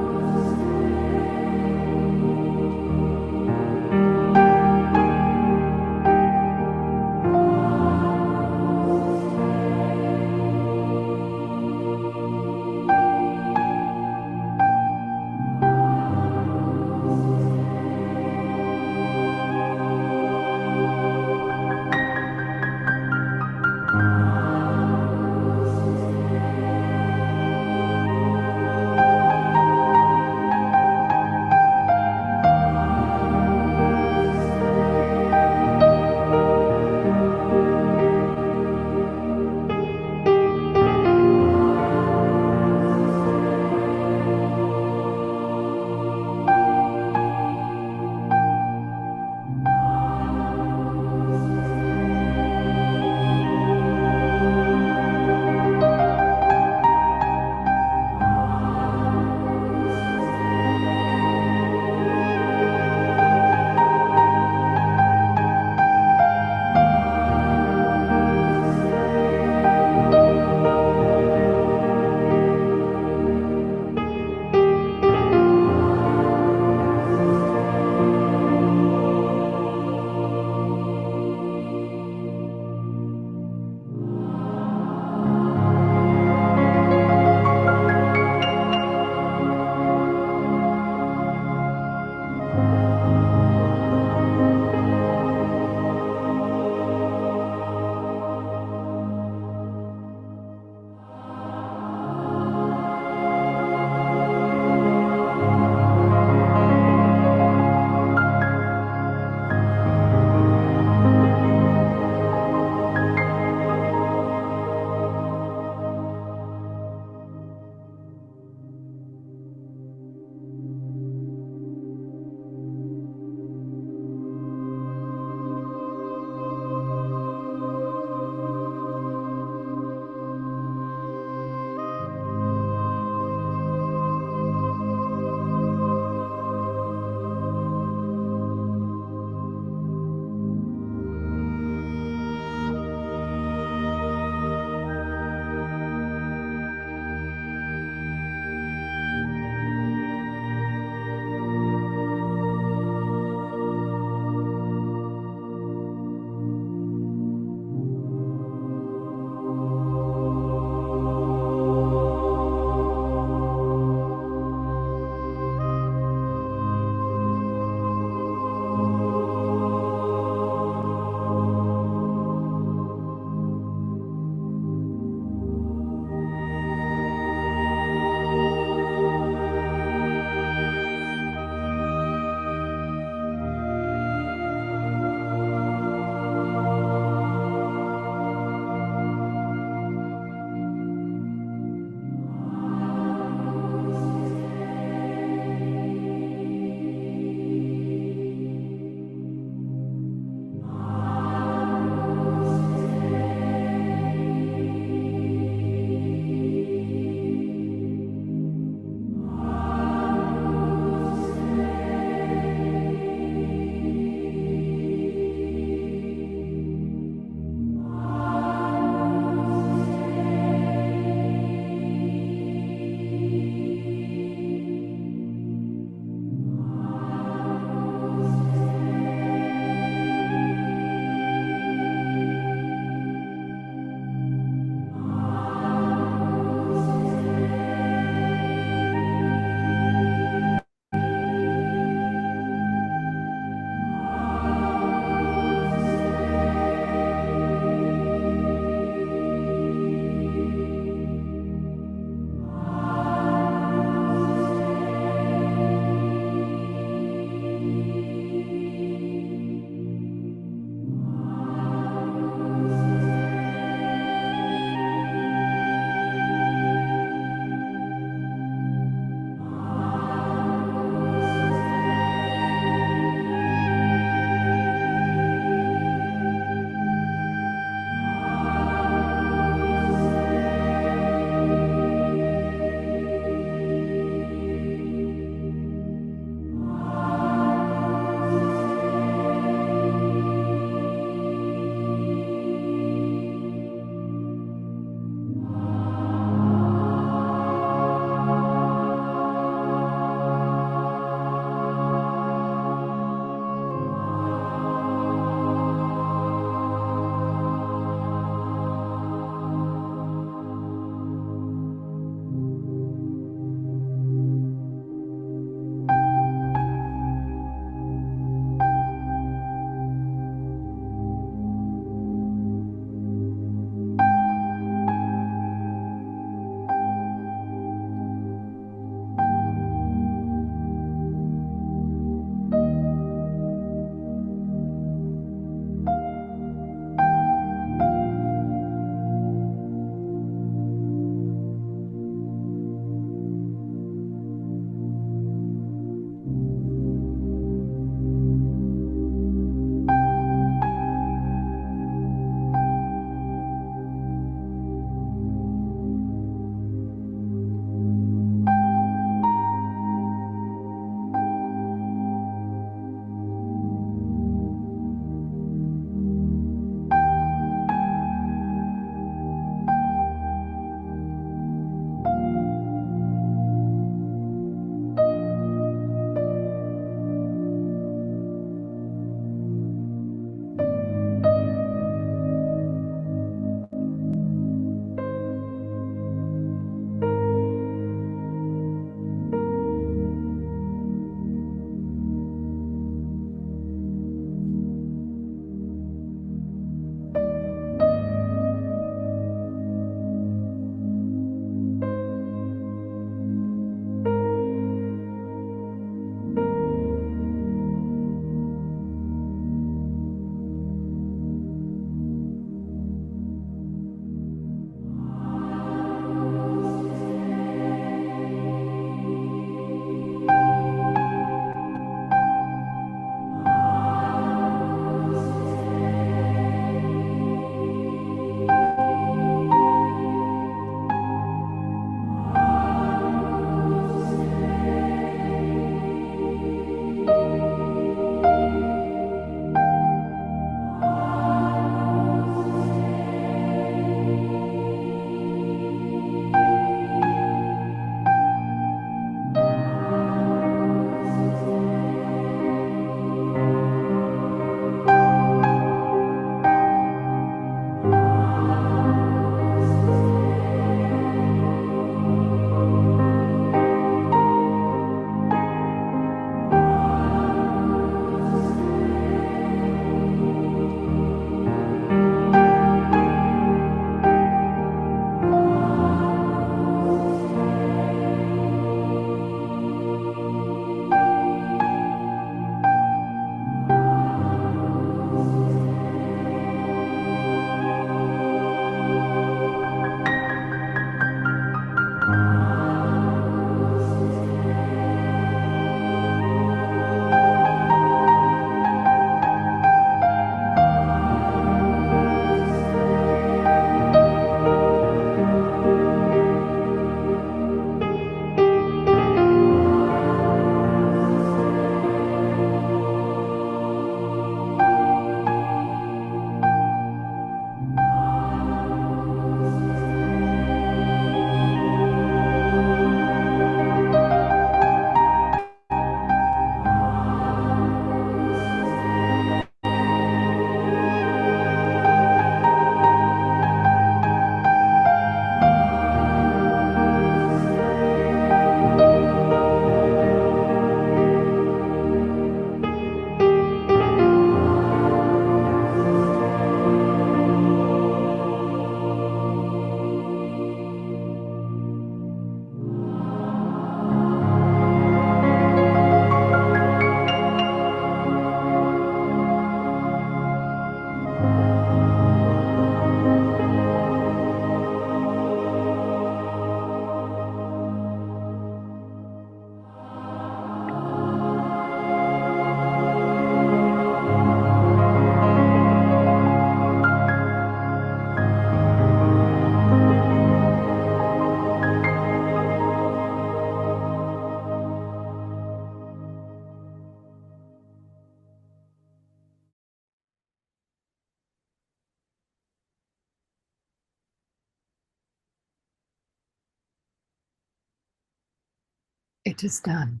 It is done.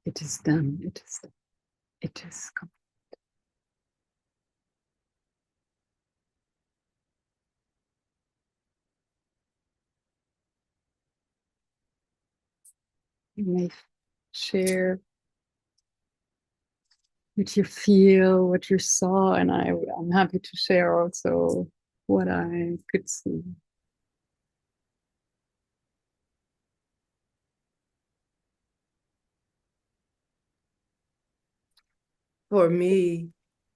It is done. It is done. It is complete. You may share what you feel, what you saw, and I'm happy to share also what I could see. For me,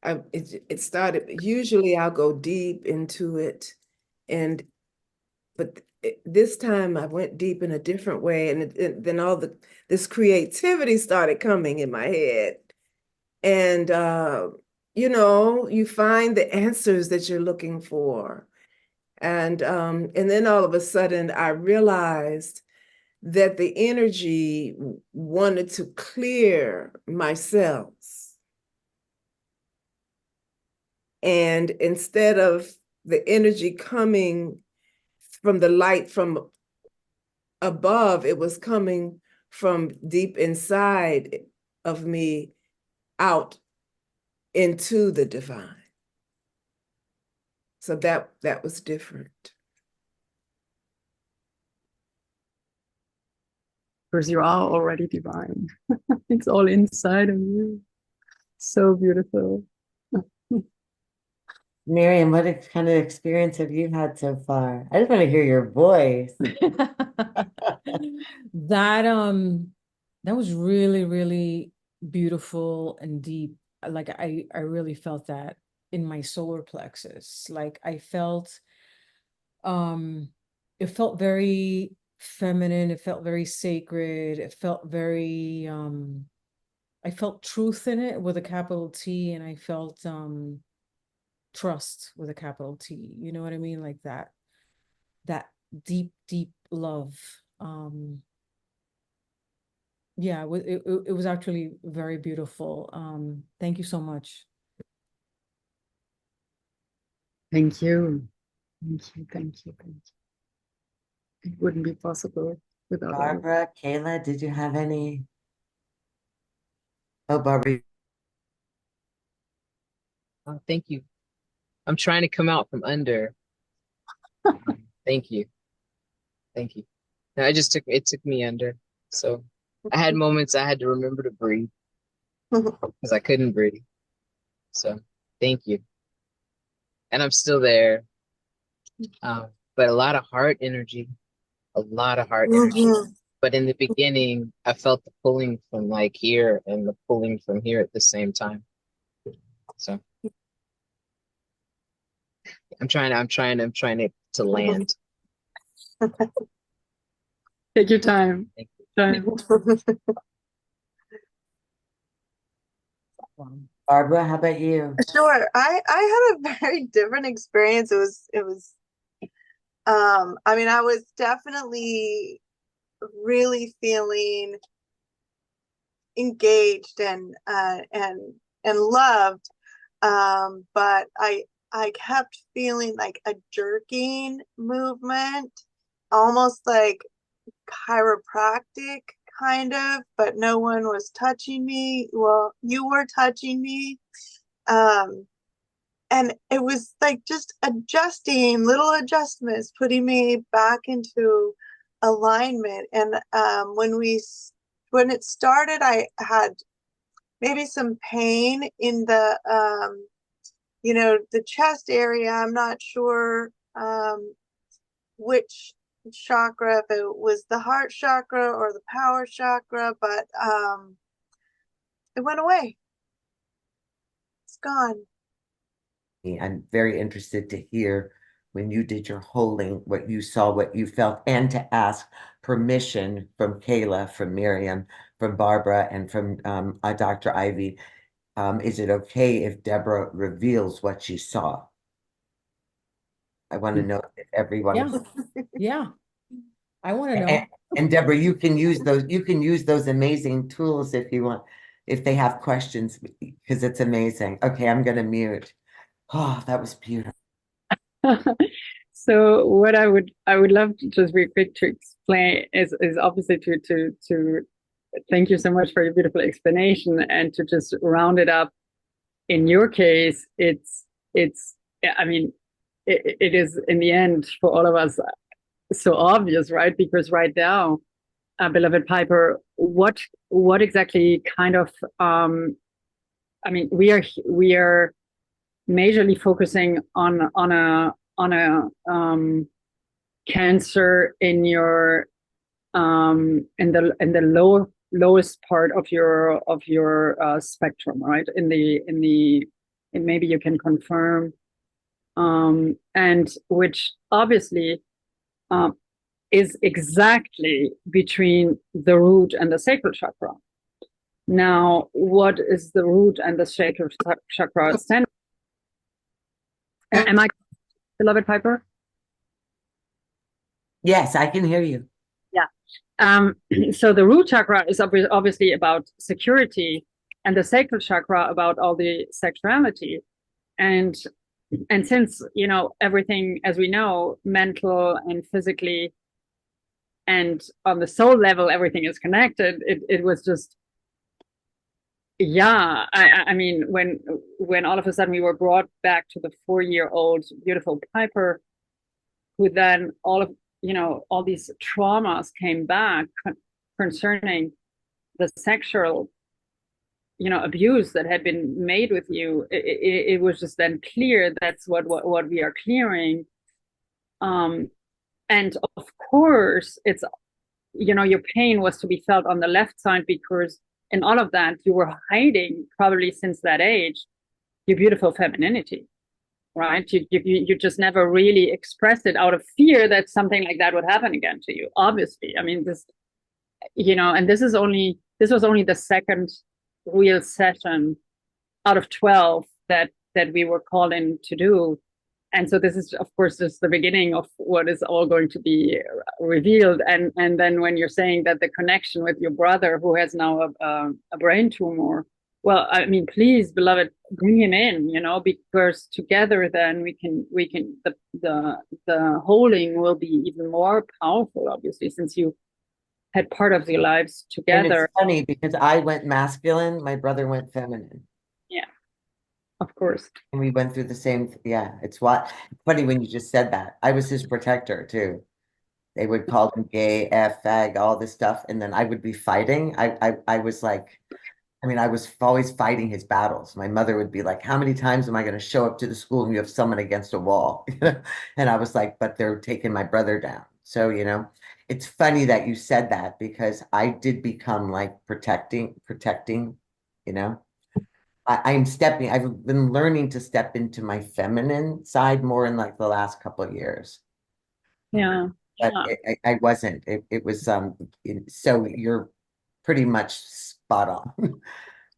it started, usually I'll go deep into it, but this time I went deep in a different way, and then this creativity started coming in my head. And you find the answers that you're looking for. And then all of a sudden I realized that the energy wanted to clear my cells. And instead of the energy coming from the light from above, it was coming from deep inside of me out into the divine. So that was different. Because you are already divine. It's all inside of you. So beautiful. Miriam, what kind of experience have you had so far? I just want to hear your voice. That was really, really beautiful and deep. Like I really felt that in my solar plexus. Like I felt it felt very feminine, it felt very sacred, it felt very I felt truth in it with a capital T, and I felt trust with a capital T. You know what I mean? Like that deep, deep love. Yeah, it was actually very beautiful. Thank you so much. Thank you. Thank you. Thank you. Thank you. It wouldn't be possible without all. Barbara, Kayla, did you have any? Oh, Barbara. Oh, thank you. I'm trying to come out from under. Thank you. Thank you. No, it took me under. So I had moments I had to remember to breathe because I couldn't breathe. So thank you. And I'm still there. But a lot of heart energy, a lot of heart energy. But in the beginning, I felt the pulling from like here and the pulling from here at the same time. So I'm trying to land. Take your time. Thank you. Time. Barbara, how about you? Sure. I had a very different experience. It was I mean, I was definitely really feeling engaged and loved. But I kept feeling like a jerking movement, almost like chiropractic kind of, but no one was touching me. Well, you were touching me. And it was like just adjusting, little adjustments, putting me back into alignment. And when it started, I had maybe some pain in the chest area. I'm not sure which chakra, if it was the heart chakra or the power chakra, but it went away. It's gone. I'm very interested to hear when you did your holding, what you saw, what you felt, and to ask permission from Kayla, from Miriam, from Barbara, and from Dr. Ivy. Is it okay if Deborah reveals what she saw? I want to know if everyone. Yeah. Yeah. I want to know. And Deborah, you can use those amazing tools if you want, if they have questions, because it's amazing. Okay, I'm gonna mute. Oh, that was beautiful. So what I would love to just real quick to play is obviously to thank you so much for your beautiful explanation, and to just round it up. In your case, it's I mean, it is in the end for all of us so obvious, right? Because right now, beloved Piper, what exactly kind of I mean, we are majorly focusing on a cancer in your in the lowest part of your spectrum, right? And maybe you can confirm, and which obviously is exactly between the root and the sacral chakra. Now, what is the root and the sacral chakra stand? Am I, beloved Piper? Yes, I can hear you. Yeah. So the root chakra is obviously about security, and the sacral chakra about all the sexuality. And since, you know, everything, as we know, mental and physically and on the soul level, everything is connected, it was just, yeah, I mean, when all of a sudden we were brought back to the 4-year-old beautiful Piper, who then all these traumas came back concerning the sexual, abuse that had been made with you. It was just then clear that's what we are clearing. And of course, it's, your pain was to be felt on the left side, because in all of that, you were hiding, probably since that age, your beautiful femininity, right? You just never really expressed it out of fear that something like that would happen again to you. Obviously, I mean, this, and this was only the second real session out of 12 that we were called in to do. And so this is, of course, just the beginning of what is all going to be revealed. And then when you're saying that the connection with your brother, who has now a brain tumor, well, I mean, please, beloved, bring him in, because together then we can the holding will be even more powerful, obviously, since you had part of your lives And together. it's funny because I went masculine, my brother went feminine. Yeah, of course. And we went through the same, yeah, it's funny when you just said that. I was his protector too. They would call him gay, F, fag, all this stuff. And then I would be fighting. I was like, I mean, I was always fighting his battles. My mother would be like, how many times am I going to show up to the school and you have someone against a wall? And I was like, but they're taking my brother down. So, it's funny that you said that, because I did become like protecting, I've been learning to step into my feminine side more in like the last couple of years. Yeah. But Yeah. I wasn't. It was so you're pretty much spot on.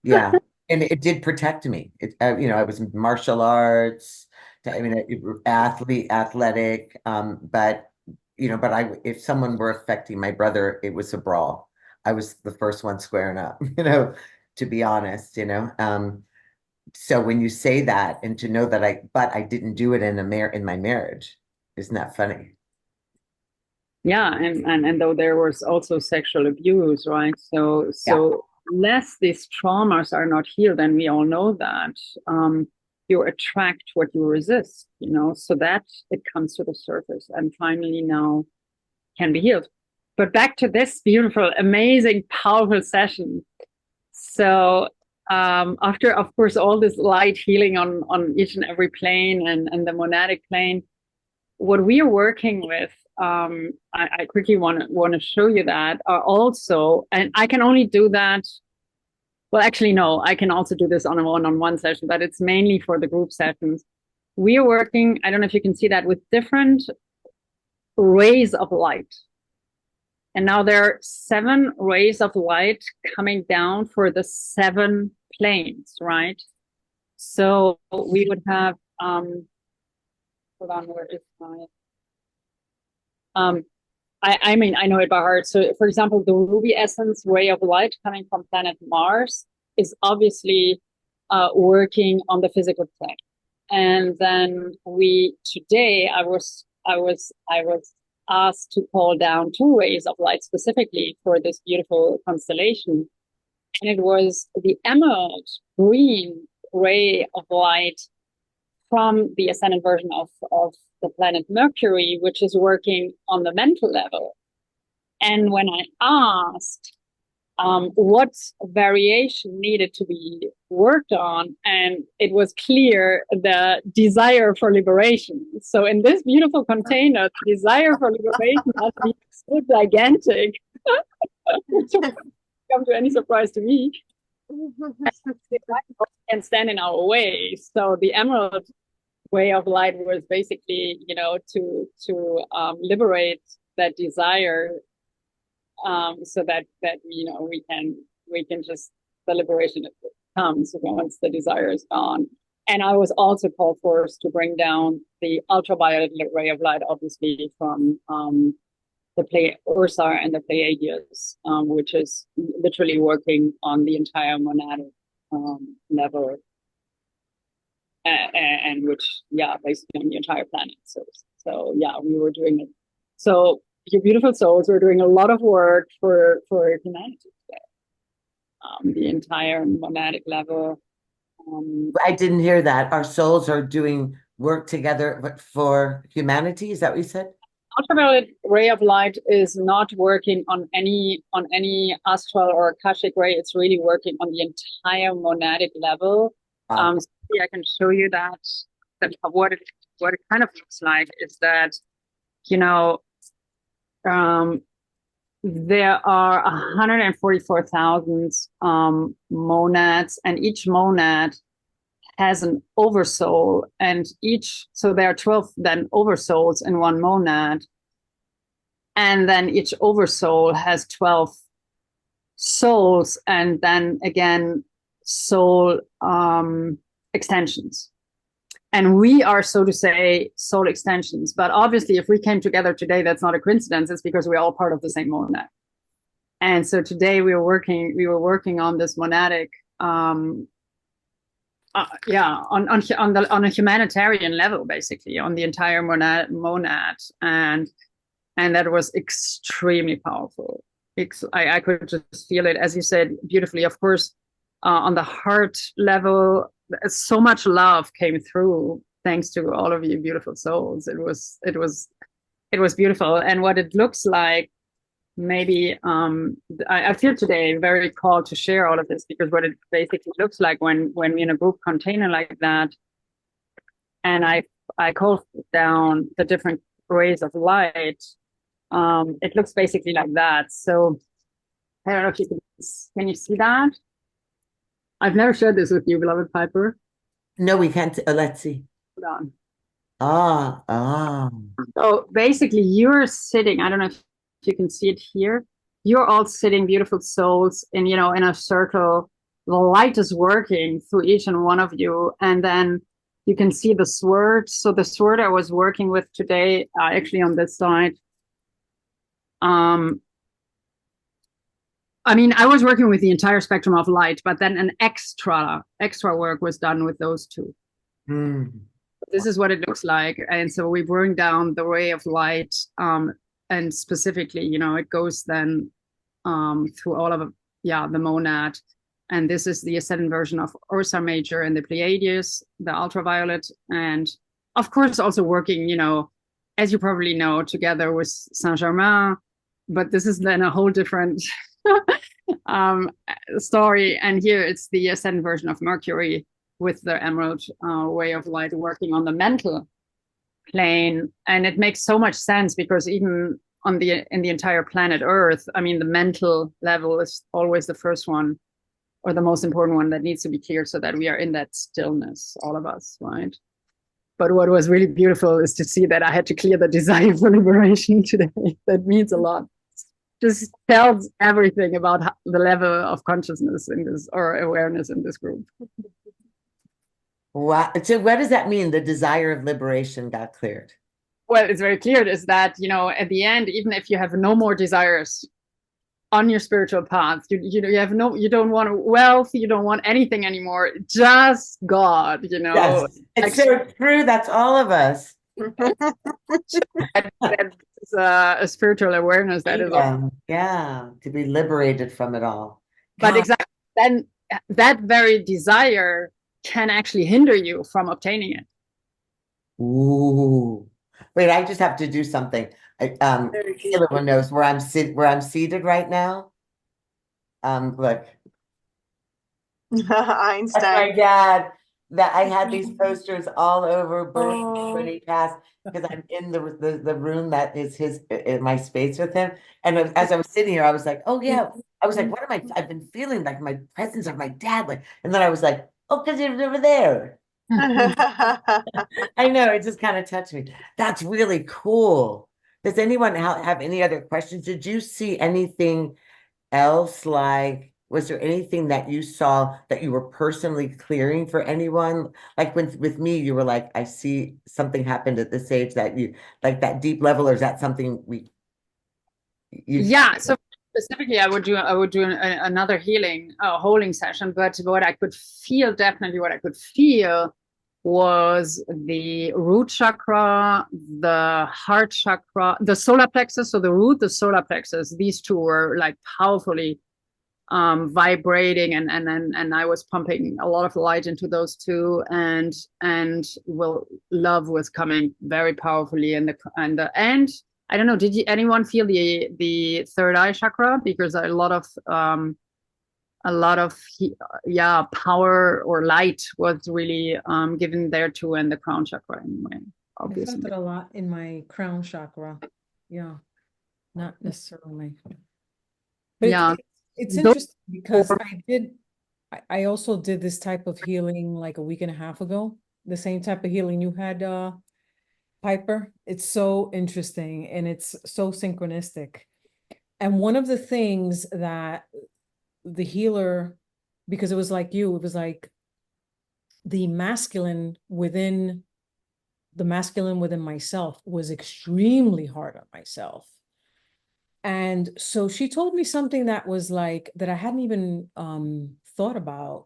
Yeah. And it did protect me. I was in martial arts, athletic, but if someone were affecting my brother, it was a brawl. I was the first one squaring up, to be honest. So when you say that, and to know that I didn't do it in my marriage, isn't that funny? Yeah, and though there was also sexual abuse, right? So less these traumas are not healed, and we all know that, you attract what you resist, so that it comes to the surface and finally now can be healed. But back to this beautiful, amazing, powerful session. So after, of course, all this light healing on each and every plane and the monadic plane, what we are working with, I quickly want to show you that, are also, and I can only do that. Well, actually, no, I can also do this on a one-on-one session, but it's mainly for the group sessions. We are working, I don't know if you can see that, with different rays of light. And now there are 7 rays of light coming down for the 7 planes, right? So we would have, hold on, where is my, I mean, I know it by heart. So for example, the ruby essence ray of light coming from planet Mars is obviously working on the physical plane. And then today I was asked to call down 2 rays of light specifically for this beautiful constellation. And it was the emerald green ray of light from the ascendant version of the planet Mercury, which is working on the mental level. And when I asked what variation needed to be worked on, and it was clear the desire for liberation. So in this beautiful container, the desire for liberation has been so gigantic. To come to any surprise to me, and stand in our way. So the emerald way of light was basically, to liberate that desire, so that we can just, the liberation comes once the desire is gone. And I was also called for to bring down the ultraviolet ray of light, obviously from the Ursa and the Pleiades, which is literally working on the entire monadic level, and which, basically on the entire planet. So we were doing it. So you beautiful souls, we're doing a lot of work for humanity today. The entire monadic level. I didn't hear that. Our souls are doing work together for humanity. Is that what you said? Ultraviolet ray of light is not working on any astral or akashic ray. It's really working on the entire monadic level. Wow. So I can show you that what it kind of looks like is that, there are 144,000 monads, and each monad has an oversoul, and so there are 12 then oversouls in one monad, and then each oversoul has 12 souls, and then again soul extensions. And we are, so to say, soul extensions. But obviously, if we came together today, that's not a coincidence. It's because we're all part of the same monad. And so today we were working on this monadic, on a humanitarian level, basically, on the entire monad, and that was extremely powerful. I could just feel it, as you said beautifully. Of course, on the heart level, so much love came through, thanks to all of you beautiful souls. It was beautiful. And what it looks like, maybe I feel today very called to share all of this, because what it basically looks like when we're in a group container like that, and I call down the different rays of light, it looks basically like that. So I don't know if you can you see that? I've never shared this with you, beloved Piper. No, we can't. Let's see. Hold on. Ah. So basically, you're sitting. I don't know if you can see it here. You're all sitting, beautiful souls, in a circle. The light is working through each and one of you, and then you can see the sword. So the sword I was working with today, actually on this side. I was working with the entire spectrum of light, but then an extra work was done with those two. This is what it looks like. And so we bring down the ray of light, and specifically, it goes then through all of the monad. And this is the ascendant version of Ursa Major and the Pleiades, the ultraviolet, and of course also working, as you probably know, together with Saint Germain. But this is then a whole different story. And here it's the ascendant version of Mercury with the emerald way of light working on the mental plane. And it makes so much sense, because even in the entire planet Earth, the mental level is always the first one, or the most important one, that needs to be cleared, so that we are in that stillness, all of us, right? But what was really beautiful is to see that I had to clear the desire for liberation today. That means a lot. Just tells everything about the level of consciousness in this, or awareness in this group. Wow. So what does that mean? The desire of liberation got cleared? Well, it's very clear is that, at the end, even if you have no more desires on your spiritual path, you don't want wealth, you don't want anything anymore, just God, Yes. It's so true. That's all of us. That a spiritual awareness that is, Yeah, to be liberated from it all. but God, exactly then that very desire can actually hinder you from obtaining it. ooh. Wait, I just have to do something. Very deep. Everyone knows where I'm seated right now. Look, that's my Einstein. dad. That I had these posters all over birth when Oh. he passed because I'm in the room that is his in my space with him. And as I was sitting here, I was like, oh yeah. I was like, what am I? I've been feeling like my presence of my dad. Like, and then I was like, oh, because he was over there. I know, it just kind of touched me. That's really cool. Does anyone have any other questions? Did you see anything else? Like, was there anything that you saw that you were personally clearing for anyone? Like with me, you were like, I see something happened at this age that you like that deep level, or is that something you Yeah, so specifically I would do another healing holding session, but what I could feel, definitely what I could feel was the root chakra, the heart chakra, the solar plexus. So the root, the solar plexus, these two were like powerfully vibrating, and I was pumping a lot of light into those two, and love was coming very powerfully, and and I don't know, did anyone feel the third eye chakra? Because a lot of yeah, power or light was really given there too, and the crown chakra anyway, I felt obviously. it a lot in my crown chakra. Yeah, not necessarily. But Yeah, it's those interesting because I also did this type of healing like a week and a half ago. The same type of healing you had, Piper. It's so interesting and it's so synchronistic. And one of the things that the healer, because it was like you, it was like the masculine within myself was extremely hard on myself. And so she told me something that was like that I hadn't even thought about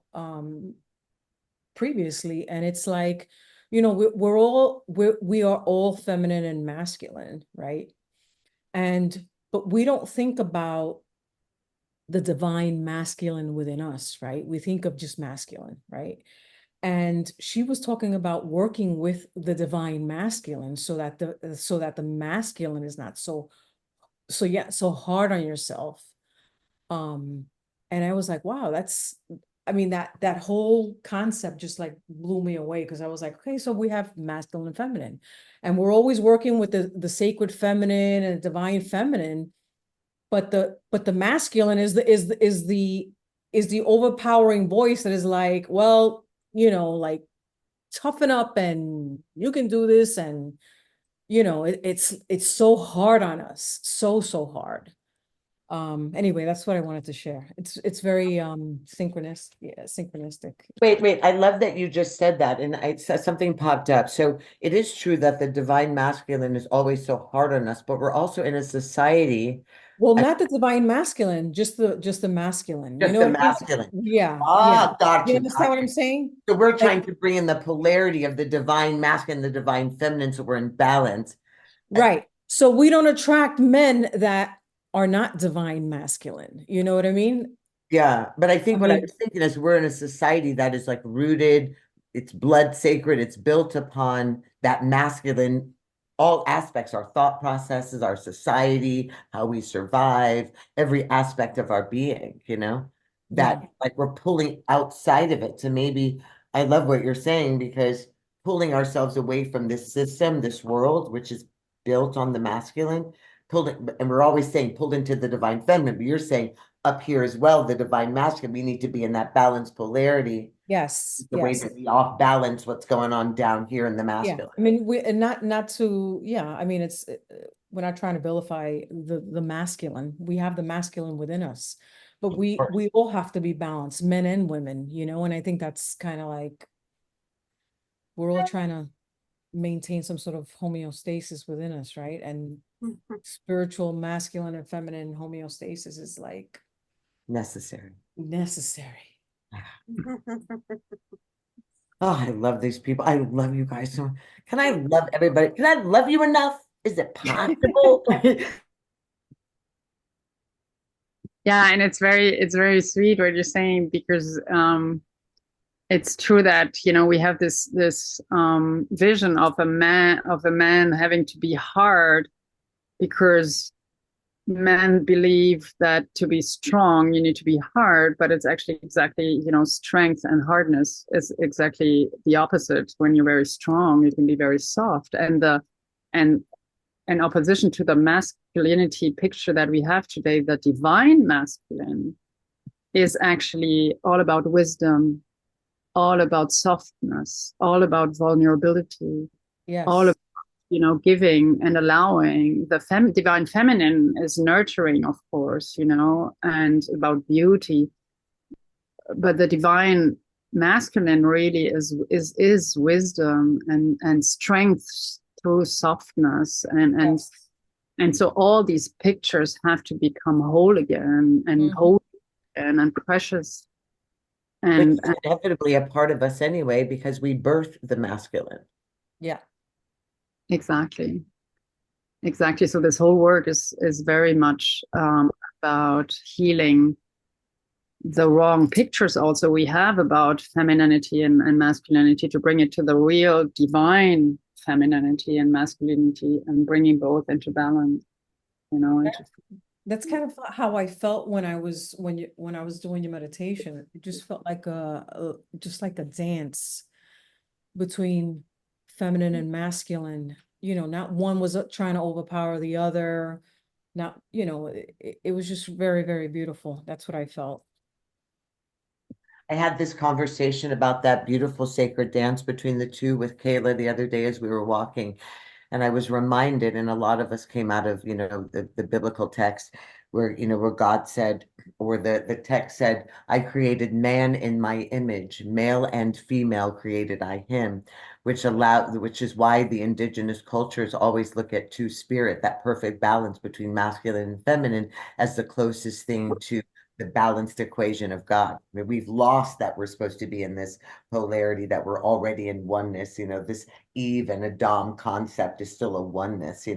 previously. And it's like, you know, we are all feminine and masculine, right? And but we don't think about the divine masculine within us, right? We think of just masculine, right? And she was talking about working with the divine masculine so that the masculine is not so hard on yourself. um and I was like, wow, that's, I mean, that whole concept just like blew me away, because I was like, okay, so we have masculine and feminine, and we're always working with the sacred feminine and the divine feminine, but the masculine is the overpowering voice that is like, well, you know, like, toughen up and you can do this, and you know, it's so hard on us, so hard. Anyway, that's what I wanted to share. It's very synchronistic. wait, I love that you just said that, and something popped up. So it is true that the divine masculine is always so hard on us, but we're also in a society, Well, not the divine masculine, just the masculine. You just know the what I mean? masculine. Yeah, yeah. Ah, got You you, understand got what I'm you. saying? So we're trying Like, to bring in the polarity of the divine masculine, the divine feminine, so we're in balance. right. So we don't attract men that are not divine masculine. You know what I mean? Yeah, but I think I what I mean, was thinking is we're in a society that is like rooted, it's blood sacred, it's built upon that masculine, all aspects, our thought processes, our society, how we survive, every aspect of our being, you know, that like we're pulling outside of it to maybe, I love what you're saying, because pulling ourselves away from this system, this world, which is built on the masculine, pulled it, and we're always saying pulled into the divine feminine, but you're saying up here as well, the divine masculine, we need to be in that balanced polarity, yes, the way yes. that we off balance what's going on down here in the Yeah. masculine. I mean, we and not to, yeah, I mean, it's we're not trying to vilify the masculine. We have the masculine within us, but we all have to be balanced, men and women, you know, and I think that's kind of like we're all trying to maintain some sort of homeostasis within us, right? And spiritual masculine and feminine homeostasis is like Necessary. necessary. Oh, I love these people. I love you guys so much. Can I love everybody? Can I love you enough? Is it possible? Yeah, and it's very sweet what you're saying, because it's true that, you know, we have this vision of a man having to be hard, because men believe that to be strong you need to be hard, but it's actually exactly, you know, strength and hardness is exactly the opposite. When you're very strong, you can be very soft, and the and in opposition to the masculinity picture that we have today, the divine masculine is actually all about wisdom, all about softness, all about vulnerability, all Yes. about, you know, giving and allowing. The divine feminine is nurturing, of course, you know, and about beauty. But the divine masculine really is wisdom and strength through softness, Yes. and so all these pictures have to become whole again, and Mhm. whole and precious. Which And, is inevitably a part of us anyway, because we birth the masculine. Yeah. exactly. Exactly. So this whole work is very much about healing the wrong pictures also we have about femininity and masculinity, to bring it to the real divine femininity and masculinity, and bringing both into balance, you know. Into, That's kind of how I felt when I was when I was doing your meditation. It just felt like just like a dance between feminine and masculine. You know, not one was trying to overpower the other. Not, you know, it was just very, very beautiful. That's what I felt. I had this conversation about that beautiful sacred dance between the two with Kayla the other day as we were walking. And I was reminded, and a lot of us came out of, the biblical text where, where God said, or the text said, I created man in my image, male and female created I him, which is why the indigenous cultures always look at two spirit, that perfect balance between masculine and feminine, as the closest thing to the balanced equation of God. I mean, we've lost that we're supposed to be in this polarity, that we're already in oneness. This Eve and Adam concept is still a oneness.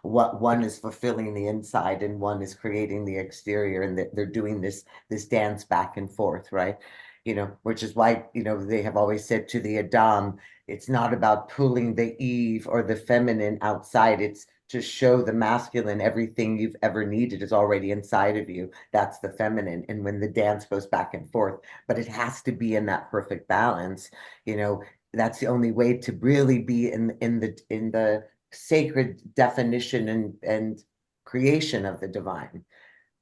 What one is fulfilling the inside and one is creating the exterior, and they're doing this dance back and forth, right? Which is why, they have always said to the Adam, it's not about pulling the Eve or the feminine outside. It's to show the masculine everything you've ever needed is already inside of you. That's the feminine. And when the dance goes back and forth, but it has to be in that perfect balance, that's the only way to really be in the sacred definition and creation of the divine.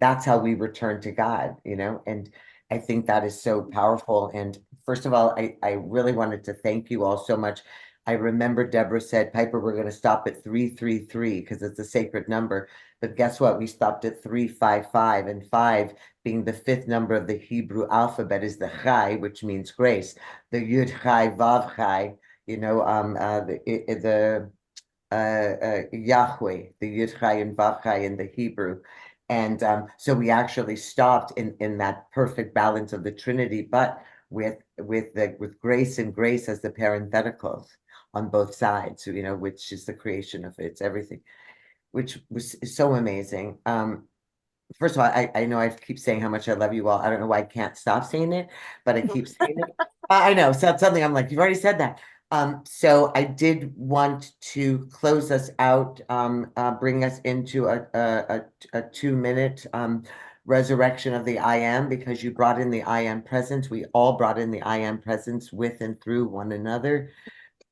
That's how we return to God, and I think that is so powerful. And first of all, I really wanted to thank you all so much. I remember Deborah said, Piper, we're going to stop at 333 because it's a sacred number. But guess what? We stopped at 355, and five being the fifth number of the Hebrew alphabet is the Chai, which means grace. The Yud Chai Vav Chai, Yahweh, the Yud Chai and Vav Chai in the Hebrew. And so we actually stopped in that perfect balance of the Trinity, but with grace and grace as the parentheticals on both sides, which is the creation of it. It's everything, which was so amazing. First of all, I know I keep saying how much I love you all. I don't know why I can't stop saying it, but I keep saying it. I know. So suddenly I'm like, you've already said that. So I did want to close us out, bring us into a 2-minute resurrection of the I am, because you brought in the I am presence. We all brought in the I am presence with and through one another.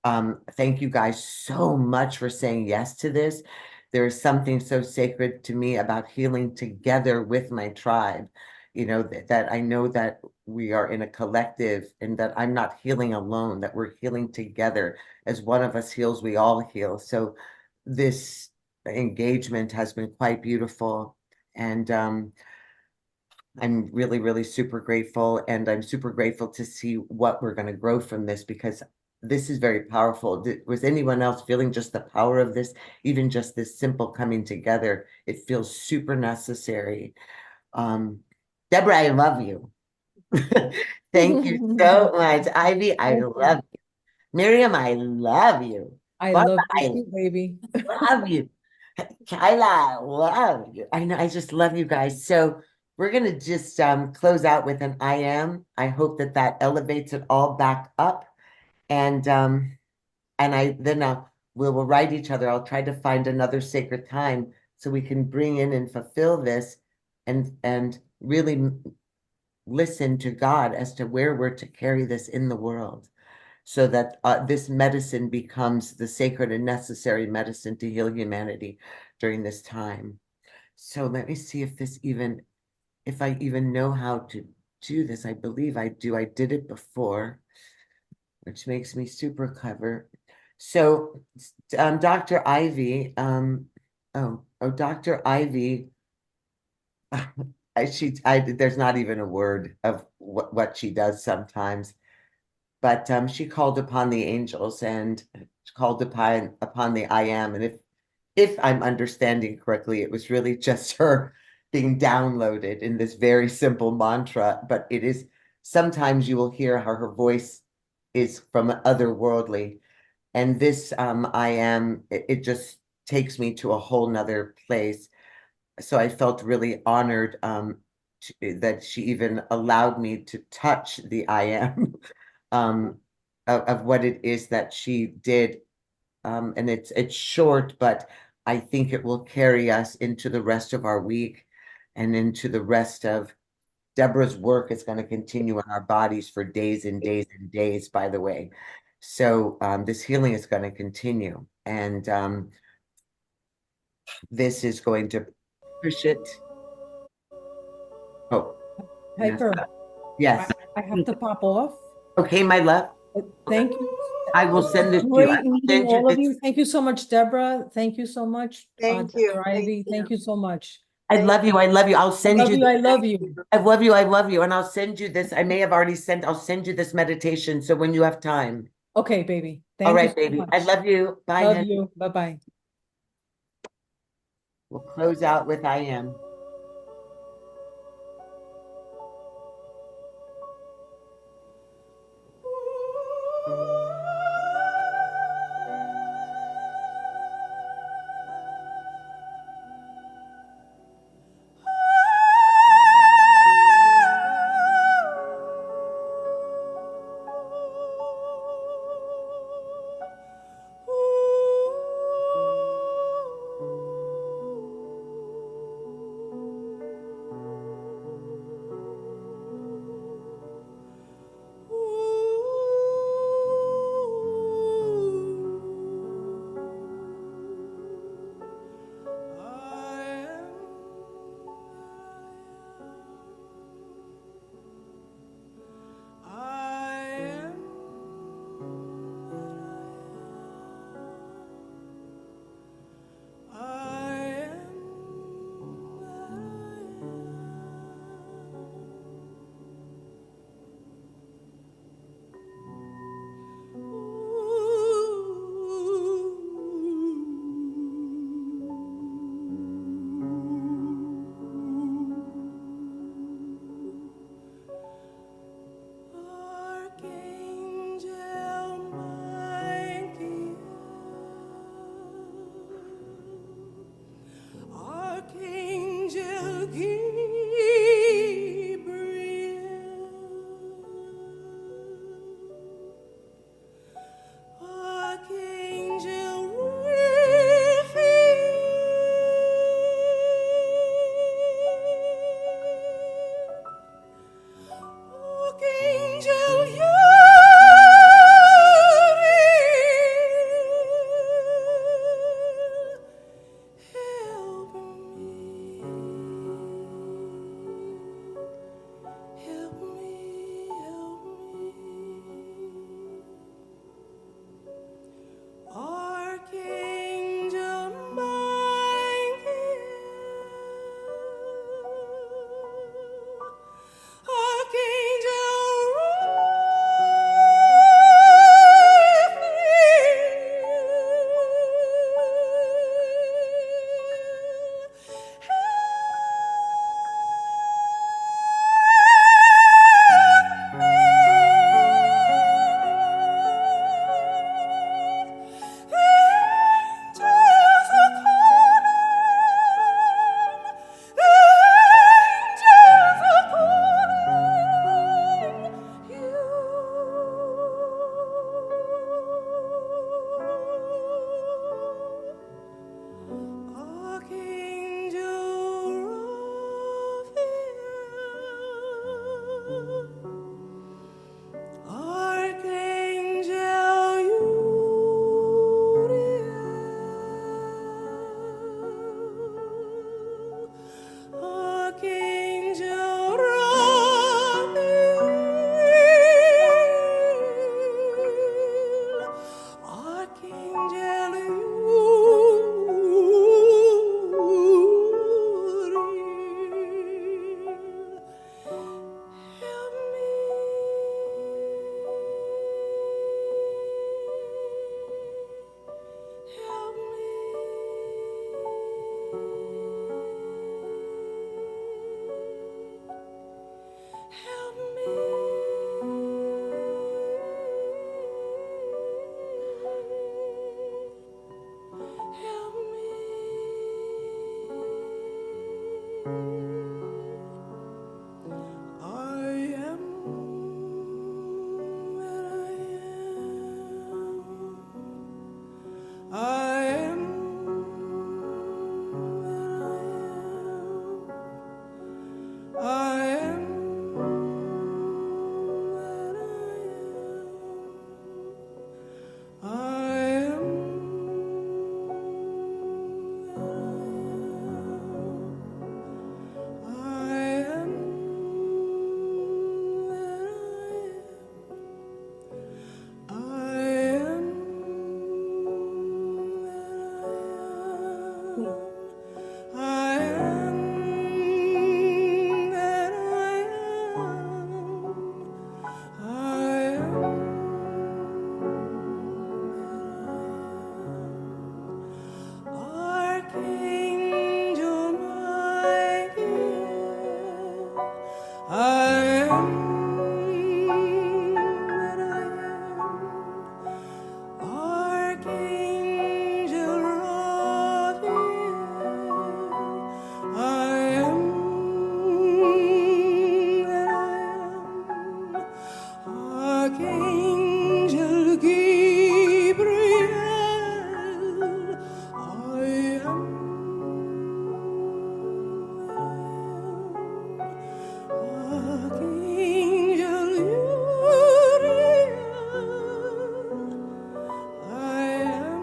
Thank you guys so much for saying yes to this. There is something so sacred to me about healing together with my tribe. That I know that we are in a collective, and that I'm not healing alone, that we're healing together. As one of us heals, we all heal. So this engagement has been quite beautiful. And I'm really, really super grateful. And I'm super grateful to see what we're going to grow from this, because this is very powerful. Was anyone else feeling just the power of this? Even just this simple coming together, it feels super necessary. Um, Deborah, I love you. Thank you so much. Ivy, I Thank love you. you. Miriam, I love you. I Barbara, love you I too, baby. love you. Kyla, love you. I know, I just love you guys. So we're gonna just close out with an I am. I hope that that elevates it all back up. And I then we will write each other. I'll try to find another sacred time so we can bring in and fulfill this and really listen to God as to where we're to carry this in the world so that this medicine becomes the sacred and necessary medicine to heal humanity during this time. So let me see if I even know how to do this. I believe I do. I did it before, which makes me super clever. So, Dr. Ivy, Dr. Ivy, there's not even a word of what she does sometimes. But she called upon the angels and called upon the I am. And if I'm understanding correctly, it was really just her being downloaded in this very simple mantra. But it is sometimes you will hear how her voice is from otherworldly. And this I am, it just takes me to a whole nother place. So I felt really honored that she even allowed me to touch the I am. um, of what it is that she did. And it's short, but I think it will carry us into the rest of our week and into the rest of Deborah's work is going to continue in our bodies for days and days and days, by the way. So this healing is going to continue. And this is going to push it. Oh, yes. Piper, Yes. I have to pop off. Okay, my love. Thank you. I will send this to you. I Great will meeting send you all of this. you. Thank you so much, Deborah. Thank you so much, Thank you. Dr. Thank Ivy. you. Thank you so much. I Thank love you. I love you. I'll I send love you. you. I love you. I love you. I love you. And I'll send you this. I may have already sent, I'll send you this meditation. So when you have time. Okay, baby. All Thank you right, so baby. I much. love you. Bye, Love honey. you. Bye-bye. We'll close out with I am. I am that I am. I am. Archangel Michael. I am that I am. Archangel Raphael. I am that I am. Archangel Gabriel. I am Archangel Uriel. I am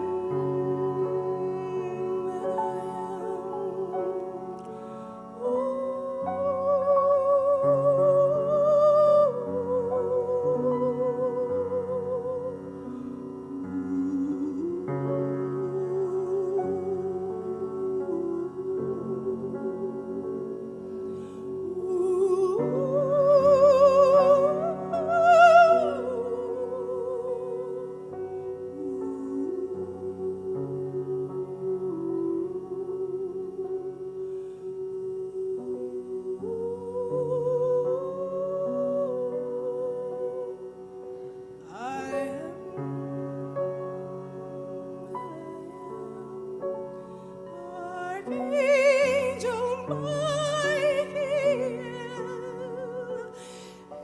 Archangel Michael,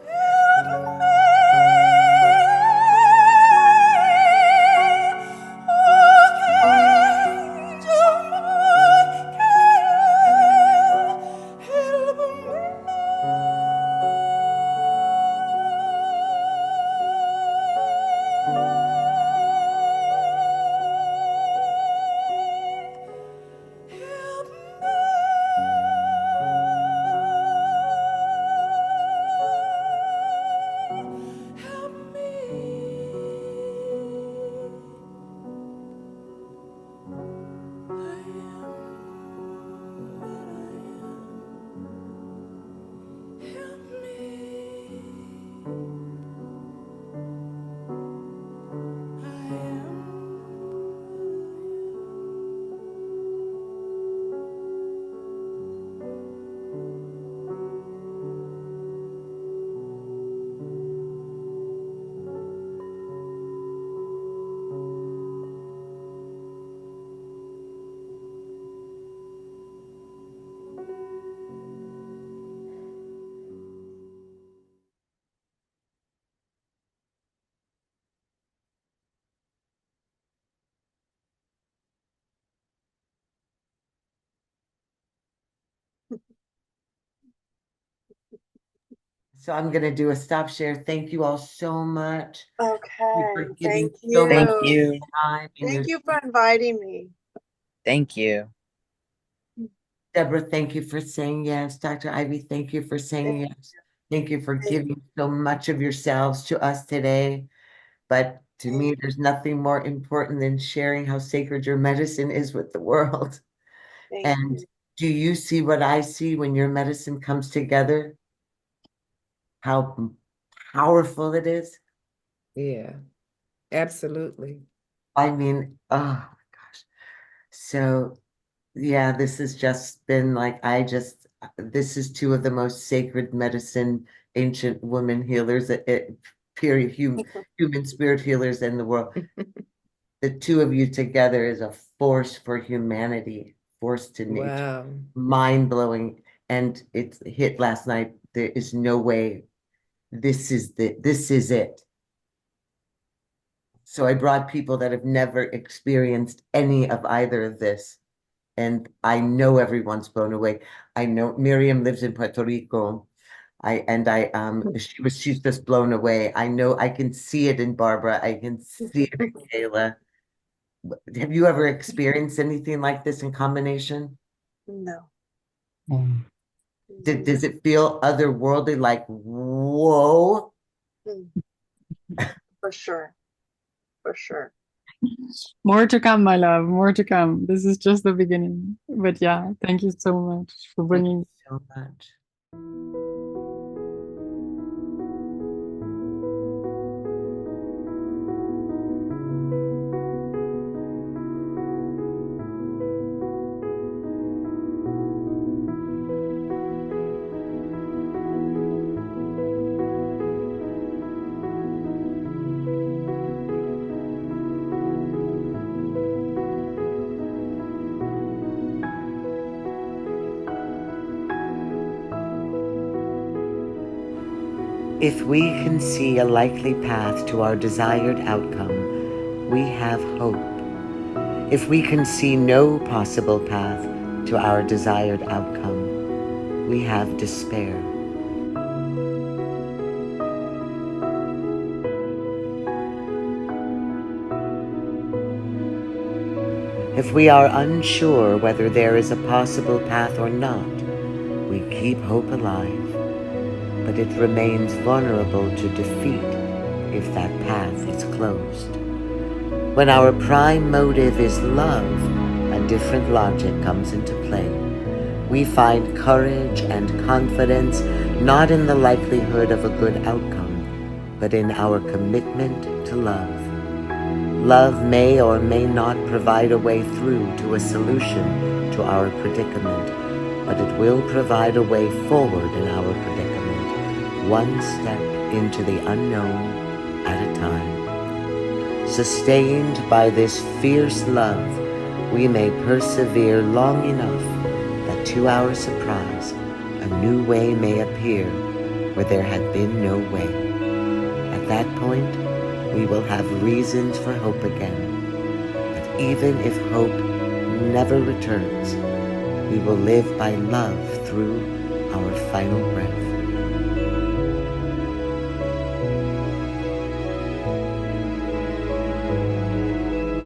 help Archangel Michael, help help help me. I am that I am. Help me. I So I'm going to do a stop share. Thank you all so much. Thank you for Okay, giving thank so much you. Thank you. time in your Thank you for inviting me. Thank you. Deborah, thank you for saying yes. Dr. Ivy, thank you for saying yes. Thank you for giving so much of yourselves to us today. But to me, there's nothing more important than sharing how sacred your medicine is with the world. Thank And you. do you see what I see when your medicine comes together? How powerful it is? Yeah, absolutely. I mean, oh my gosh. So yeah, this has just been like, this is two of the most sacred medicine, ancient woman healers, period, human spirit healers in the world. The two of you together is a force for humanity, force to nature, Wow. mind blowing. And it hit last night. There is no way this is it. So I brought people that have never experienced any of either of this. And I know everyone's blown away. I know Miriam lives in Puerto Rico. She's just blown away. I know I can see it in Barbara. I can see it in Kayla. Have you ever experienced anything like this in combination? No. Does it feel otherworldly, like, whoa? Mm, for sure. For sure. More to come, my love, more to come. This is just the beginning. But yeah, thank you so much for Thank bringing you so much. If we can see a likely path to our desired outcome, we have hope. If we can see no possible path to our desired outcome, we have despair. If we are unsure whether there is a possible path or not, we keep hope alive, but it remains vulnerable to defeat if that path is closed. When our prime motive is love, a different logic comes into play. We find courage and confidence not in the likelihood of a good outcome, but in our commitment to love. Love may or may not provide a way through to a solution to our predicament, but it will provide a way forward in our predicament, one step into the unknown at a time. Sustained by this fierce love, we may persevere long enough that to our surprise, a new way may appear where there had been no way. At that point, we will have reasons for hope again. But even if hope never returns, we will live by love through our final breath.